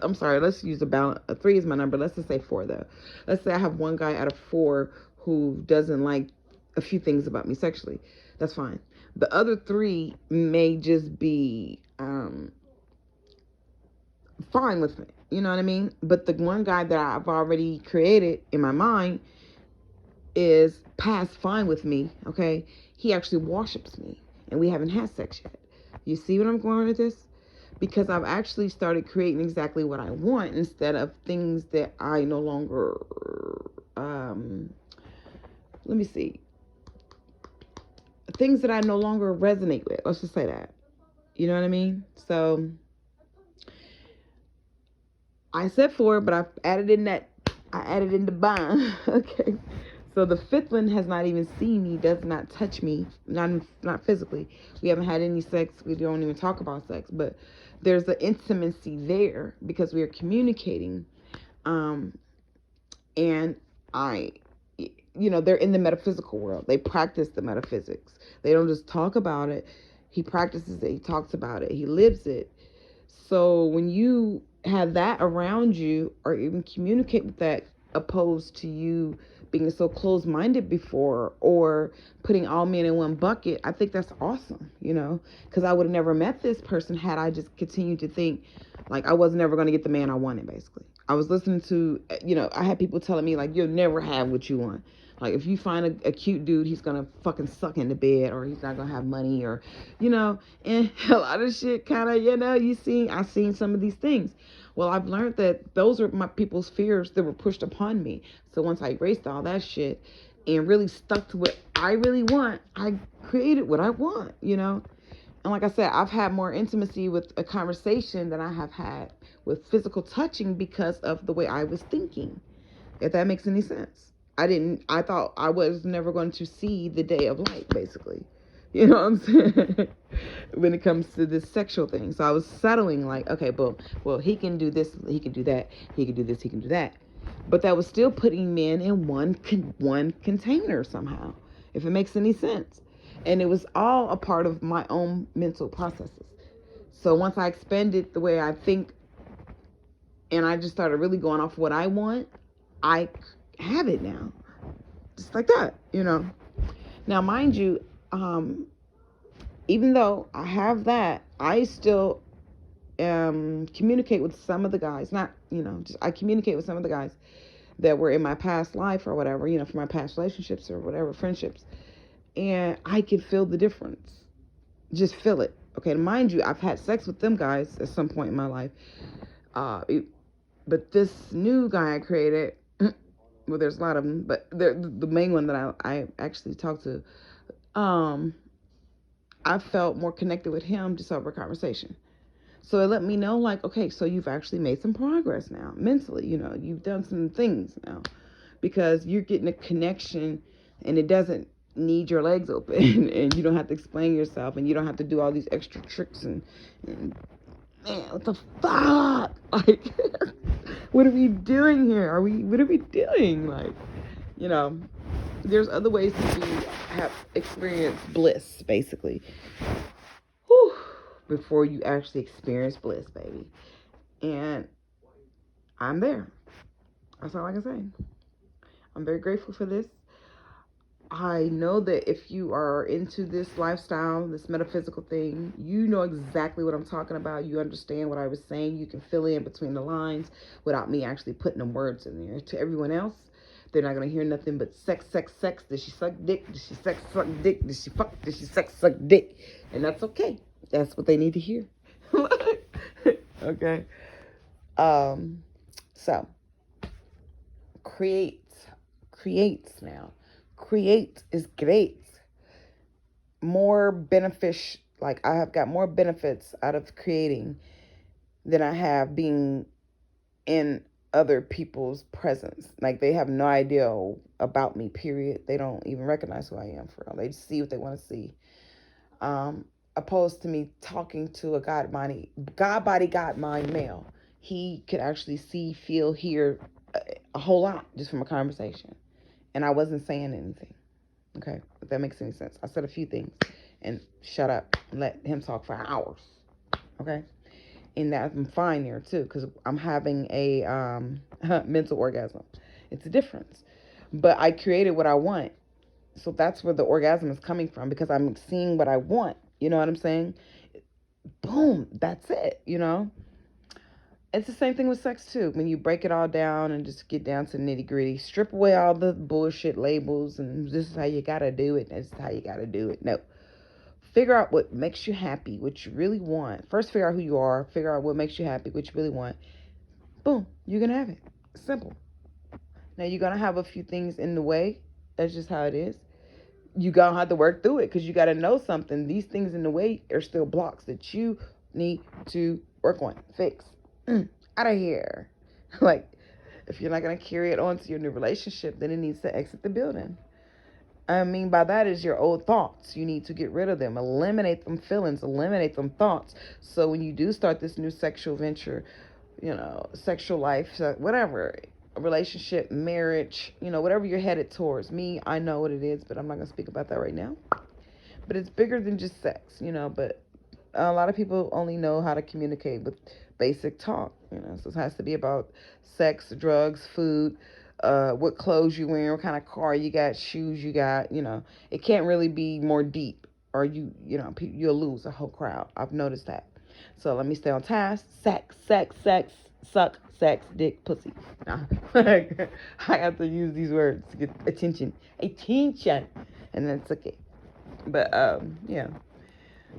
I'm sorry, let's use a balance. 3 is my number. Let's just say 4 though. Let's say I have one guy out of 4 who doesn't like a few things about me sexually. That's fine. The other 3 may just be fine with me. You know what I mean? But the one guy that I've already created in my mind is past fine with me, okay? He actually worships me, and we haven't had sex yet. You see what I'm going with this? Because I've actually started creating exactly what I want instead of things that I no longer, let me see, things that I no longer resonate with. Let's just say that. You know what I mean? So I said 4, but I added in the bond. Okay. So the 5th one has not even seen me, does not touch me, not physically. We haven't had any sex. We don't even talk about sex, but there's the intimacy there because we are communicating. And they're in the metaphysical world. They practice the metaphysics. They don't just talk about it. He practices it. He talks about it. He lives it. So when you have that around you, or even communicate with that, opposed to you being so closed-minded before, or putting all men in one bucket, I think that's awesome, because I would have never met this person had I just continued to think like I was never going to get the man I wanted, basically. I was listening to, I had people telling me, like, you'll never have what you want. Like, if you find a cute dude, he's going to fucking suck in the bed, or he's not going to have money, or, and a lot of shit kind of, I've seen some of these things. Well, I've learned that those are my people's fears that were pushed upon me. So once I erased all that shit and really stuck to what I really want, I created what I want, And like I said, I've had more intimacy with a conversation than I have had with physical touching because of the way I was thinking, if that makes any sense. I thought I was never going to see the day of light, basically. You know what I'm saying? When it comes to this sexual thing. So I was settling like, okay, boom. Well, he can do this, he can do that, he can do this, he can do that. But that was still putting men in one container somehow, if it makes any sense. And it was all a part of my own mental processes. So once I expanded the way I think, and I just started really going off what I want, I have it now. Just like that, Now, mind you, even though I have that, I still communicate with some of the guys, not, just I communicate with some of the guys that were in my past life or whatever, for my past relationships or whatever, friendships. And I can feel the difference. Just feel it. Okay, and mind you, I've had sex with them guys at some point in my life. But this new guy I created, well, there's a lot of them, but the main one that I actually talked to, I felt more connected with him just over conversation. So it let me know, like, okay, so you've actually made some progress now mentally. You've done some things now because you're getting a connection, and it doesn't need your legs open, and you don't have to explain yourself, and you don't have to do all these extra tricks and man, what the fuck? Like, what are we doing here? What are we doing? Like, you know, there's other ways to have experienced bliss, basically. Whew, before you actually experience bliss, baby. And I'm there. That's all I can say. I'm very grateful for this. I know that if you are into this lifestyle, this metaphysical thing, you know exactly what I'm talking about. You understand what I was saying. You can fill in between the lines without me actually putting them words in there. To everyone else, they're not going to hear nothing but sex, sex, sex. Did she suck dick? Did she sex, suck dick? Did she fuck? Did she sex, suck dick? And that's okay. That's what they need to hear. Okay. So create. Creates now. Create is great. More beneficial, like I have got more benefits out of creating than I have being in other people's presence. Like they have no idea about me, period. They don't even recognize who I am for real. They just see what they want to see. Opposed to me talking to a God body, God mind male. He could actually see, feel, hear a whole lot just from a conversation. And I wasn't saying anything. Okay, if that makes any sense. I said a few things and shut up and let him talk for hours. Okay, and that I'm fine there too because I'm having a mental orgasm. It's a difference, but I created what I want, so that's where the orgasm is coming from because I'm seeing what I want. You know what I'm saying? Boom, that's it. It's the same thing with sex too. When you break it all down and just get down to the nitty gritty, strip away all the bullshit labels and this is how you gotta do it. This is how you gotta do it. No, figure out what makes you happy, what you really want. First, figure out who you are. Figure out what makes you happy, what you really want. Boom, you're gonna have it. Simple. Now you're gonna have a few things in the way. That's just how it is. You gonna have to work through it because you gotta know something. These things in the way are still blocks that you need to work on, fix. Out of here. Like, if you're not going to carry it on to your new relationship, then it needs to exit the building. I mean, by that is your old thoughts. You need to get rid of them. Eliminate them feelings. Eliminate them thoughts. So when you do start this new sexual venture, sexual life, whatever, relationship, marriage, whatever you're headed towards. Me, I know what it is, but I'm not going to speak about that right now. But it's bigger than just sex, but a lot of people only know how to communicate with basic talk, so it has to be about sex, drugs, food, what clothes you wear, what kind of car you got, shoes you got, it can't really be more deep or you'll lose a whole crowd. I've noticed that. So let me stay on task. Sex, sex, sex, suck, sex, dick, pussy. Nah. I have to use these words to get attention, and that's okay. But yeah.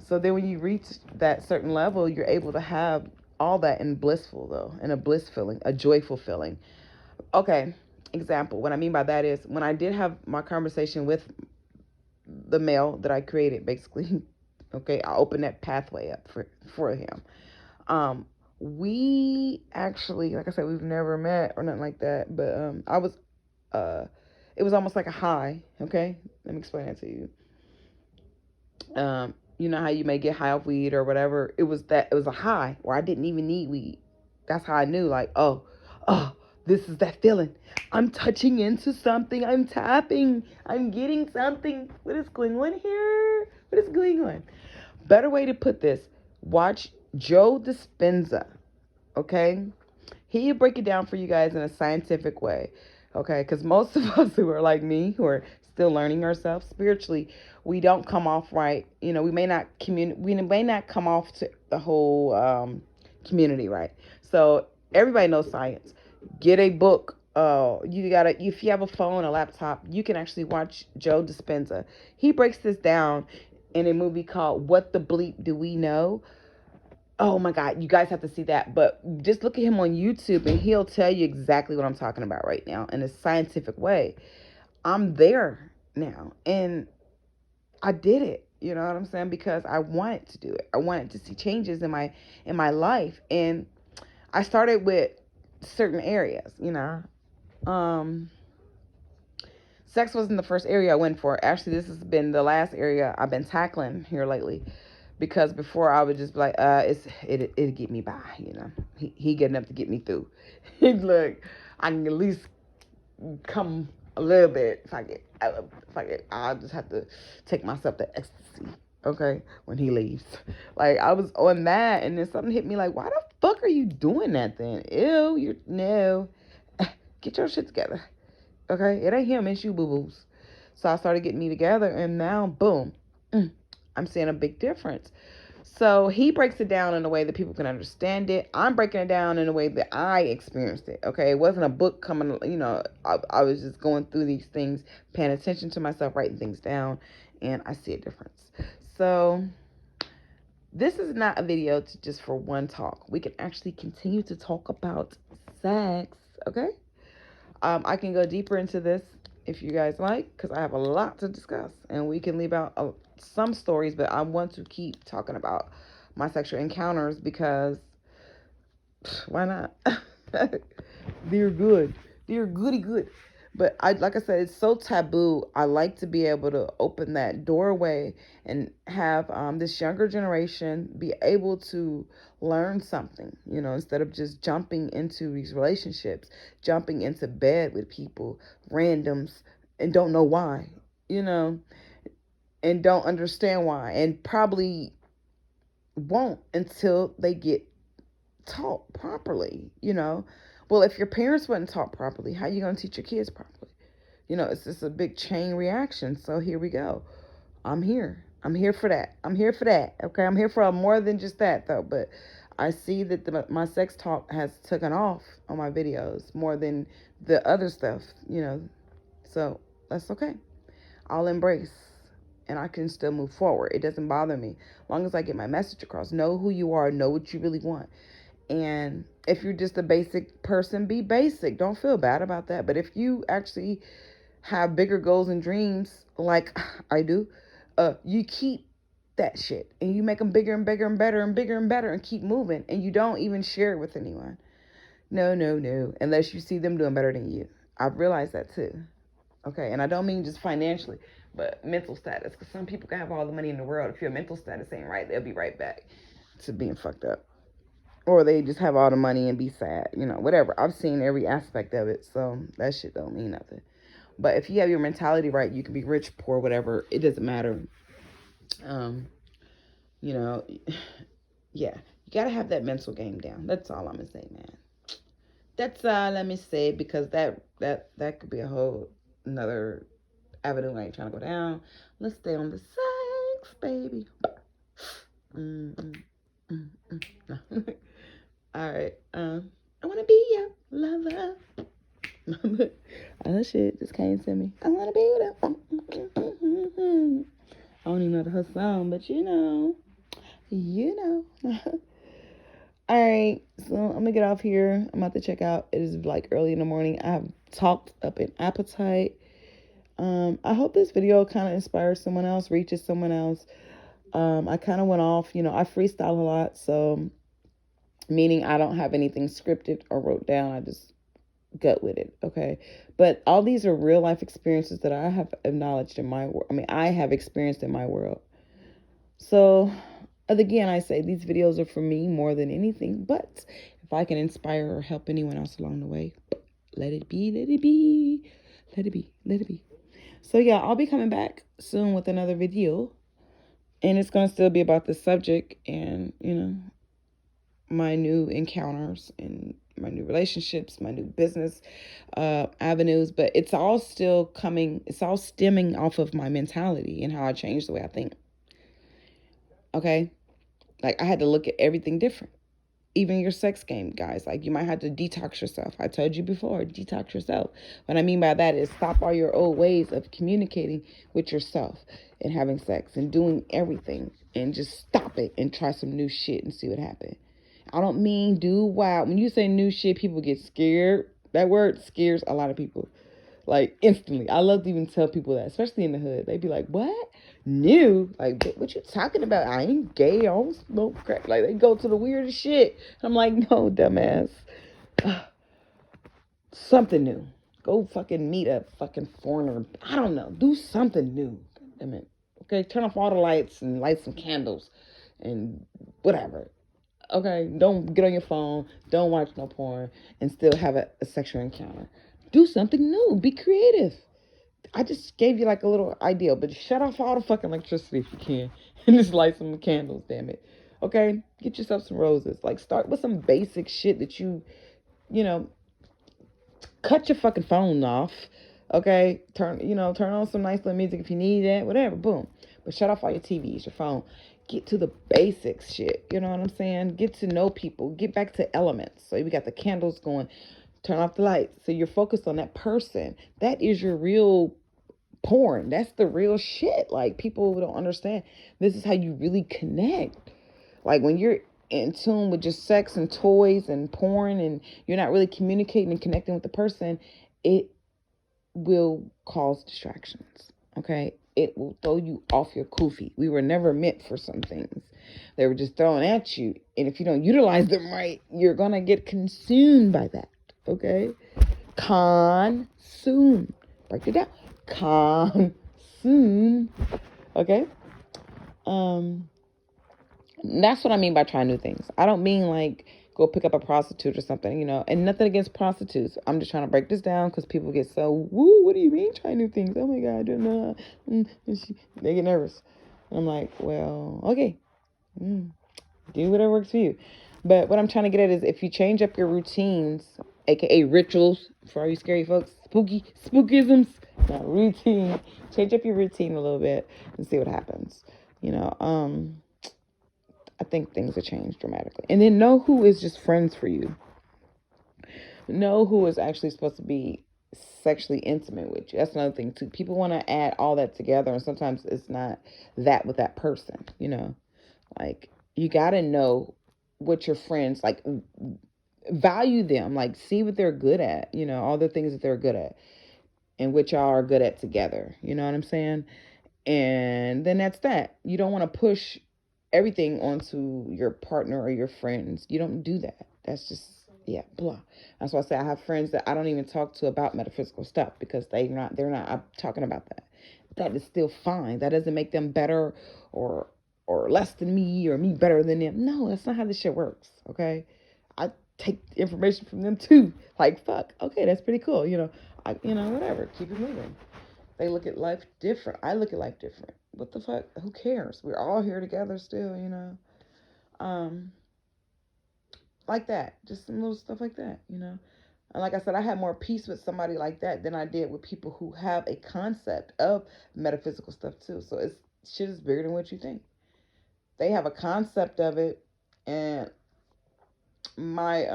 So then when you reach that certain level, you're able to have all that in blissful, though, in a bliss feeling, a joyful feeling. Okay, example. What I mean by that is when I did have my conversation with the male that I created, basically, okay, I opened that pathway up for him. We actually, like I said, we've never met or nothing like that, but it was almost like a high, okay? Let me explain that to you. You know how you may get high off weed or whatever. It was a high where I didn't even need weed. That's how I knew, like, oh, this is that feeling. I'm touching into something. I'm tapping. I'm getting something. What is going on here? What is going on? Better way to put this, watch Joe Dispenza, okay? He'll break it down for you guys in a scientific way, okay? Because most of us who are like me, who are still learning ourselves spiritually, we don't come off right. We may not we may not come off to the whole community, right? So everybody knows science. Get a book. You gotta, if you have a phone, a laptop, you can actually watch Joe Dispenza. He breaks this down in a movie called What the Bleep Do We Know? Oh my God, you guys have to see that. But just look at him on YouTube and he'll tell you exactly what I'm talking about right now in a scientific way. I'm there now. And I did it. You know what I'm saying? Because I wanted to do it. I wanted to see changes in my life. And I started with certain areas, you know. Um Sex wasn't the first area I went for. Actually, this has been the last area I've been tackling here lately. Because before I would just be like, it'll get me by, you know. He good enough to get me through. Look, I can at least come a little bit I'll just have to take myself to ecstasy, okay, when he leaves. Like, I was on that, and then something hit me like, why the fuck are you doing that then? Ew, you're, no. Get your shit together, okay? It ain't him, it's you, boo-boos. So I started getting me together, and now, boom, I'm seeing a big difference. So he breaks it down in a way that people can understand it. I'm breaking it down in a way that I experienced it. Okay. It wasn't a book coming, you know, I was just going through these things, paying attention to myself, writing things down, and I see a difference. So this is not a video to just for one talk. We can actually continue to talk about sex. Okay. I can go deeper into this if you guys like, because I have a lot to discuss, and we can leave out some stories, but I want to keep talking about my sexual encounters because why not? They're good. They're goody good. But like I said, it's so taboo. I like to be able to open that doorway and have this younger generation be able to learn something, you know, instead of just jumping into these relationships, jumping into bed with people, randoms, and don't know why, you know, and don't understand why, and probably won't until they get taught properly, you know. Well, if your parents weren't taught properly, how you going to teach your kids properly? You know, it's just a big chain reaction. So here we go. I'm here. I'm here for that. I'm here for that. Okay, I'm here for more than just that, though. But I see that my sex talk has taken off on my videos more than the other stuff, you know. So that's okay. I'll embrace, and I can still move forward. It doesn't bother me. As long as I get my message across. Know who you are. Know what you really want. And if you're just a basic person, be basic. Don't feel bad about that. But if you actually have bigger goals and dreams, like I do, you keep that shit and you make them bigger and bigger and better and bigger and better and keep moving. And you don't even share it with anyone. No, no, no. Unless you see them doing better than you. I've realized that too. Okay. And I don't mean just financially, but mental status. Because some people can have all the money in the world. If your mental status ain't right, they'll be right back to being fucked up. Or they just have all the money and be sad, you know, whatever. I've seen every aspect of it, so that shit don't mean nothing. But if you have your mentality right, you can be rich, poor, whatever. It doesn't matter. Um, you know, yeah, you gotta have that mental game down. That's all I'm gonna say, man. That's all let me say, because that could be a whole another avenue I ain't trying to go down. Let's stay on the sex, baby. Mm-mm, mm-mm. All right. I wanna be your lover. Oh shit, just came to me. I wanna be your lover. I don't even know the whole song, but you know. All right, so I'm gonna get off here. I'm about to check out. It is like early in the morning. I have talked up an appetite. I hope this video kind of inspires someone else, reaches someone else. I kind of went off. You know, I freestyle a lot, so meaning I don't have anything scripted or wrote down. I just gut with it, okay? But all these are real life experiences that I have acknowledged in my world. I mean, I have experienced in my world. So, again, I say these videos are for me more than anything. But if I can inspire or help anyone else along the way, let it be, let it be, let it be, let it be. So, yeah, I'll be coming back soon with another video. And it's going to still be about this subject and, you know, my new encounters and my new relationships, my new business avenues. But it's all still coming, it's all stemming off of my mentality and how I changed the way I think. Okay? Like, I had to look at everything different. even your sex game, guys. Like, you might have to detox yourself. I told you before, detox yourself. What I mean by that is stop all your old ways of communicating with yourself and having sex and doing everything, and just stop it and try some new shit and see what happens. I don't mean do wild. When you say new shit, people get scared. That word scares a lot of people. Like, instantly. I love to even tell people that, especially in the hood. They be like, what? New? Like, what you talking about? I ain't gay. I don't smoke crack. Like, they go to the weirdest shit. I'm like, no, dumbass. Something new. Go fucking meet a fucking foreigner. I don't know. Do something new. Damn it. Okay, turn off all the lights and light some candles and whatever. Okay, don't get on your phone. Don't watch no porn and still have a sexual encounter. Do something new. Be creative. I just gave you like a little idea, but shut off all the fucking electricity if you can and just light some candles, damn it. Okay? Get yourself some roses. Like, start with some basic shit that you know, cut your fucking phone off. Okay? Turn on some nice little music if you need that, whatever, boom. But shut off all your TVs, your phone. Get to the basics shit. You know what I'm saying? Get to know people. Get back to elements. So we got the candles going. Turn off the lights. So you're focused on that person. That is your real porn. That's the real shit. Like, people don't understand. This is how you really connect. Like, when you're in tune with just sex and toys and porn, and you're not really communicating and connecting with the person, it will cause distractions. Okay? It will throw you off your kufi. We were never meant for some things. They were just thrown at you. And if you don't utilize them right, you're going to get consumed by that. Okay? Consume. Break it down. Consume. Okay? That's what I mean by trying new things. I don't mean like go pick up a prostitute or something, and nothing against prostitutes. I'm just trying to break this down because people get so, woo, what do you mean try new things? Oh my God, I don't know. They get nervous. And I'm like, well, okay. Do whatever works for you. But what I'm trying to get at is, if you change up your routines, aka rituals, for all you scary folks, spookisms, not routine. Change up your routine a little bit and see what happens. I think things will change dramatically. And then know who is just friends for you. Know who is actually supposed to be sexually intimate with you. That's another thing too. People want to add all that together, and sometimes it's not that with that person. Like, you gotta know what your friends like. Value them. Like, see what they're good at. All the things that they're good at, and what y'all are good at together. You know what I'm saying? And then that's that. You don't want to push everything onto your partner or your friends. You don't do that. That's just, yeah, blah. That's why I say I have friends that I don't even talk to about metaphysical stuff, because they're not I'm talking about that. That is still fine. That doesn't make them better or less than me, or me better than them. No, that's not how this shit works. Okay? I take information from them too. Like, fuck. Okay, that's pretty cool. Whatever. Keep it moving. They look at life different. I look at life different. What the fuck? Who cares? We're all here together still, Like that. Just some little stuff like that, And like I said, I had more peace with somebody like that than I did with people who have a concept of metaphysical stuff too. So shit is bigger than what you think. They have a concept of it, and my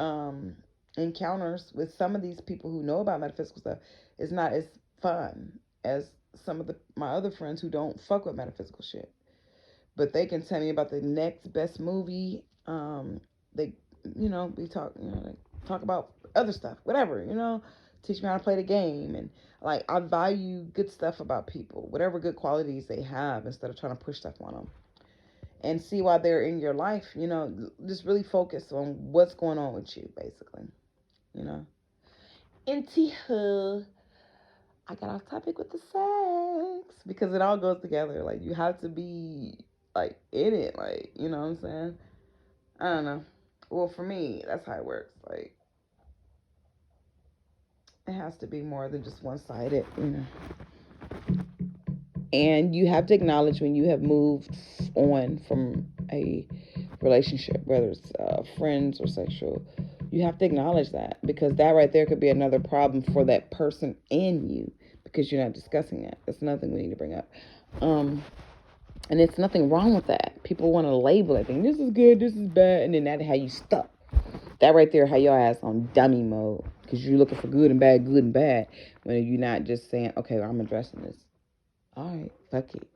encounters with some of these people who know about metaphysical stuff is not as fun as some of my other friends who don't fuck with metaphysical shit. But they can tell me about the next best movie. They, we talk, they talk about other stuff, whatever, teach me how to play the game. And like, I value good stuff about people, whatever good qualities they have, instead of trying to push stuff on them. And see why they're in your life, just really focus on what's going on with you, basically, Anywho, I got off topic with the sex because it all goes together. Like, you have to be like in it, like, you know what I'm saying? I don't know. Well, for me, that's how it works. Like, it has to be more than just one-sided. And you have to acknowledge when you have moved on from a relationship, whether it's friends or sexual. You have to acknowledge that, because that right there could be another problem for that person and you, because you're not discussing it. That's another thing we need to bring up. And it's nothing wrong with that. People want to label it. Think this is good, this is bad, and then that's how you stuck. That right there, how your ass on dummy mode. Because you're looking for good and bad, when you're not just saying, okay, well, I'm addressing this. All right, fuck it.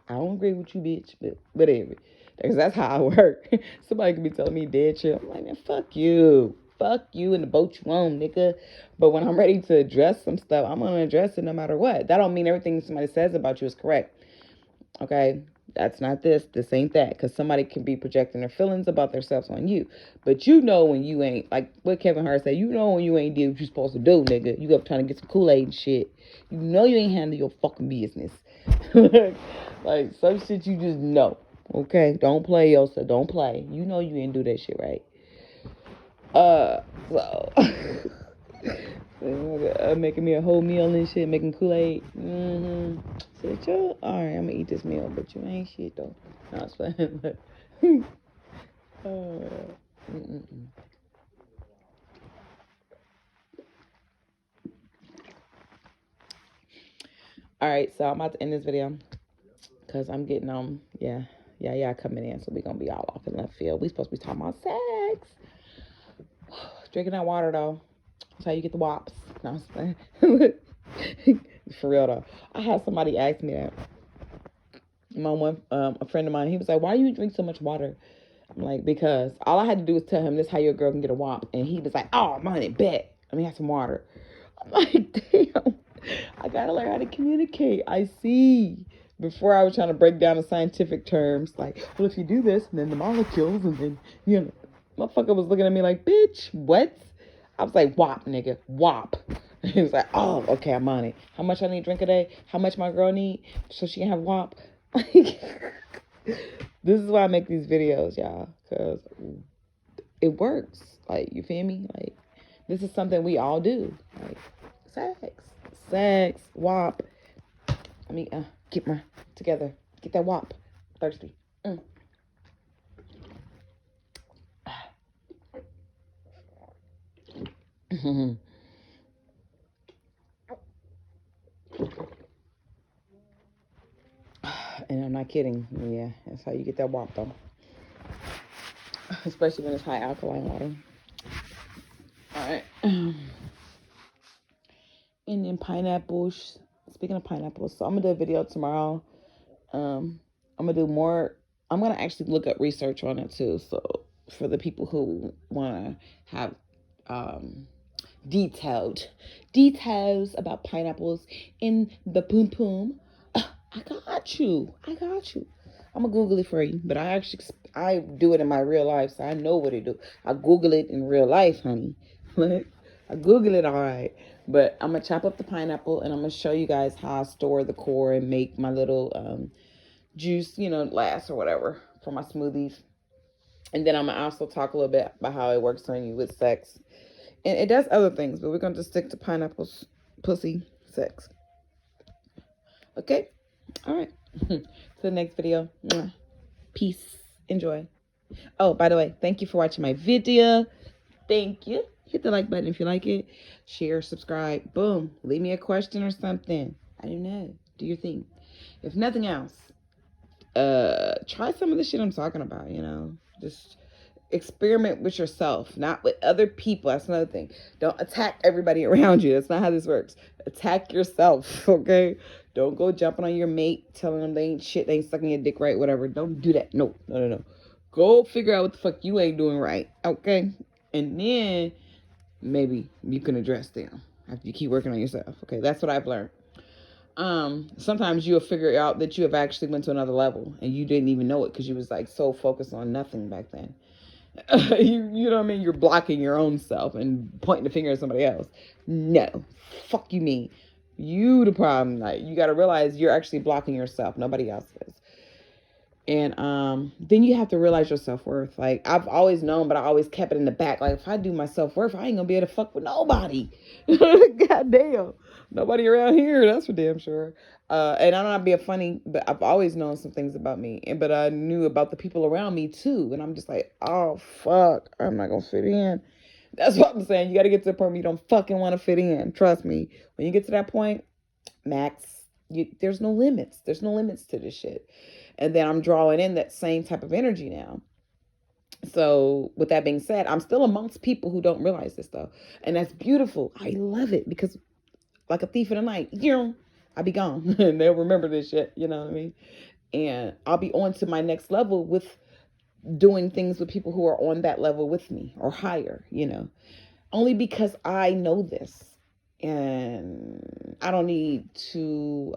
I don't agree with you, bitch, but whatever. Because that's how I work. Somebody could be telling me dead shit. I'm like, man, fuck you. Fuck you and the boat you own, nigga. But when I'm ready to address some stuff, I'm going to address it no matter what. That don't mean everything somebody says about you is correct. Okay? That's not this. This ain't that. Because somebody can be projecting their feelings about themselves on you. But you know when you ain't, like what Kevin Hart said, you know when you ain't did what you supposed to do, nigga. You up trying to get some Kool-Aid and shit. You know you ain't handle your fucking business. Like some shit you just know. Okay? Don't play yourself. Don't play. You know you ain't do that shit right. So making me a whole meal and shit, making Kool-Aid. Said, yo, alright, I'm gonna eat this meal, but you ain't shit though. No, it's fine. But alright, so I'm about to end this video because I'm getting yeah, coming in, so we're gonna be all off in left field. We supposed to be talking about sex. Drinking that water though. That's how you get the wops. No, for real though. I had somebody ask me that. A friend of mine, he was like, "Why do you drink so much water?" I'm like, "Because all I had to do was tell him this how your girl can get a wop," and he was like, "Oh, money, bet. Let me have some water." I'm like, "Damn, I gotta learn how to communicate." I see. Before I was trying to break down the scientific terms, like, well, if you do this, and then the molecules, and then motherfucker was looking at me like, "Bitch, what?" I was like, "Wop, nigga, wop." He was like, "Oh, okay, I'm on it. How much I need to drink a day? How much my girl need so she can have wop?" This is why I make these videos, y'all, because it works. Like, you feel me? Like, this is something we all do. Like, sex, wop. Let me get my together. Get that wop. Thirsty. And I'm not kidding. Yeah, that's how you get that wop, though. Especially when it's high alkaline water. All right. And then pineapples. Speaking of pineapples, so I'm gonna do a video tomorrow. I'm gonna do more. I'm gonna actually look up research on it too. So for the people who wanna have details about pineapples in the poom poom, I got you. I'm gonna Google it for you, but I do it in my real life, so I know what it do. I Google it in real life, honey. I Google it all right, but I'm gonna chop up the pineapple and I'm gonna show you guys how I store the core and make my little juice, last or whatever for my smoothies. And then I'm gonna also talk a little bit about how it works on you with sex, and it does other things, but we're gonna just stick to pineapples, pussy, sex. Okay, all right. To the next video. Peace. Enjoy. Oh, by the way, thank you for watching my video. Thank you. Hit the like button if you like it. Share, subscribe. Boom. Leave me a question or something. I don't know. Do your thing. If nothing else, try some of the shit I'm talking about, Just experiment with yourself, not with other people. That's another thing. Don't attack everybody around you. That's not how this works. Attack yourself, okay? Don't go jumping on your mate, telling them they ain't shit, they ain't sucking your dick right, whatever. Don't do that. No. Go figure out what the fuck you ain't doing right, okay? And then maybe you can address them after you keep working on yourself, okay? That's what I've learned. Sometimes you'll figure out that you have actually went to another level and you didn't even know it because you was like so focused on nothing back then. You know what I mean? You're blocking your own self and pointing the finger at somebody else. No. Fuck you mean. You the problem. Like, you got to realize you're actually blocking yourself. Nobody else is. And then you have to realize your self-worth. Like, I've always known, but I always kept it in the back. Like, if I do my self-worth, I ain't gonna be able to fuck with nobody. God damn. Nobody around here, that's for damn sure. And I'm not being funny, but I've always known some things about me. But I knew about the people around me too. And I'm just like, oh fuck, I'm not gonna fit in. That's what I'm saying. You gotta get to the point where you don't fucking want to fit in. Trust me. When you get to that point, Max, there's no limits. There's no limits to this shit. And then I'm drawing in that same type of energy now. So with that being said, I'm still amongst people who don't realize this though. And that's beautiful. I love it because like a thief in the night, I'll be gone. And they'll remember this shit, you know what I mean? And I'll be on to my next level with doing things with people who are on that level with me or higher, only because I know this. And I don't need to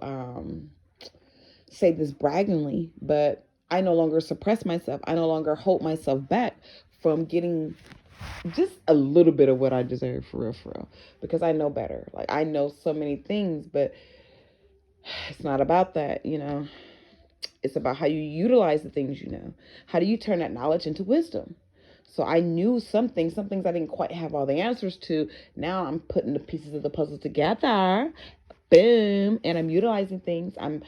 say this braggingly, but I no longer suppress myself. I no longer hold myself back from getting just a little bit of what I deserve, for real, because I know better. Like, I know so many things, but it's not about that. It's about how you utilize the things you know. How do you turn that knowledge into wisdom? So I knew some things I didn't quite have all the answers to. Now I'm putting the pieces of the puzzle together. Boom. And I'm utilizing things. I'm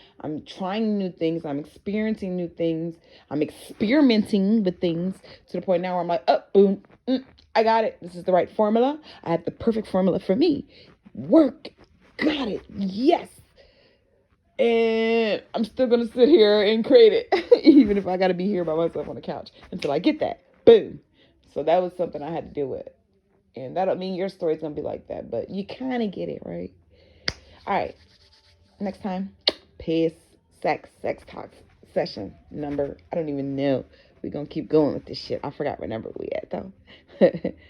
trying new things. I'm experiencing new things. I'm experimenting with things to the point now where I'm like, oh, boom. I got it. This is the right formula. I have the perfect formula for me. Work. Got it. Yes. And I'm still going to sit here and create it, even if I got to be here by myself on the couch until I get that. Boom. So that was something I had to deal with. And that don't mean your story's going to be like that, but you kind of get it, right? All right. Next time, peace, sex talk session number. I don't even know. We're going to keep going with this shit. I forgot what number we at, though.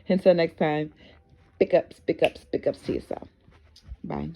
Until next time, pick ups to yourself. Bye.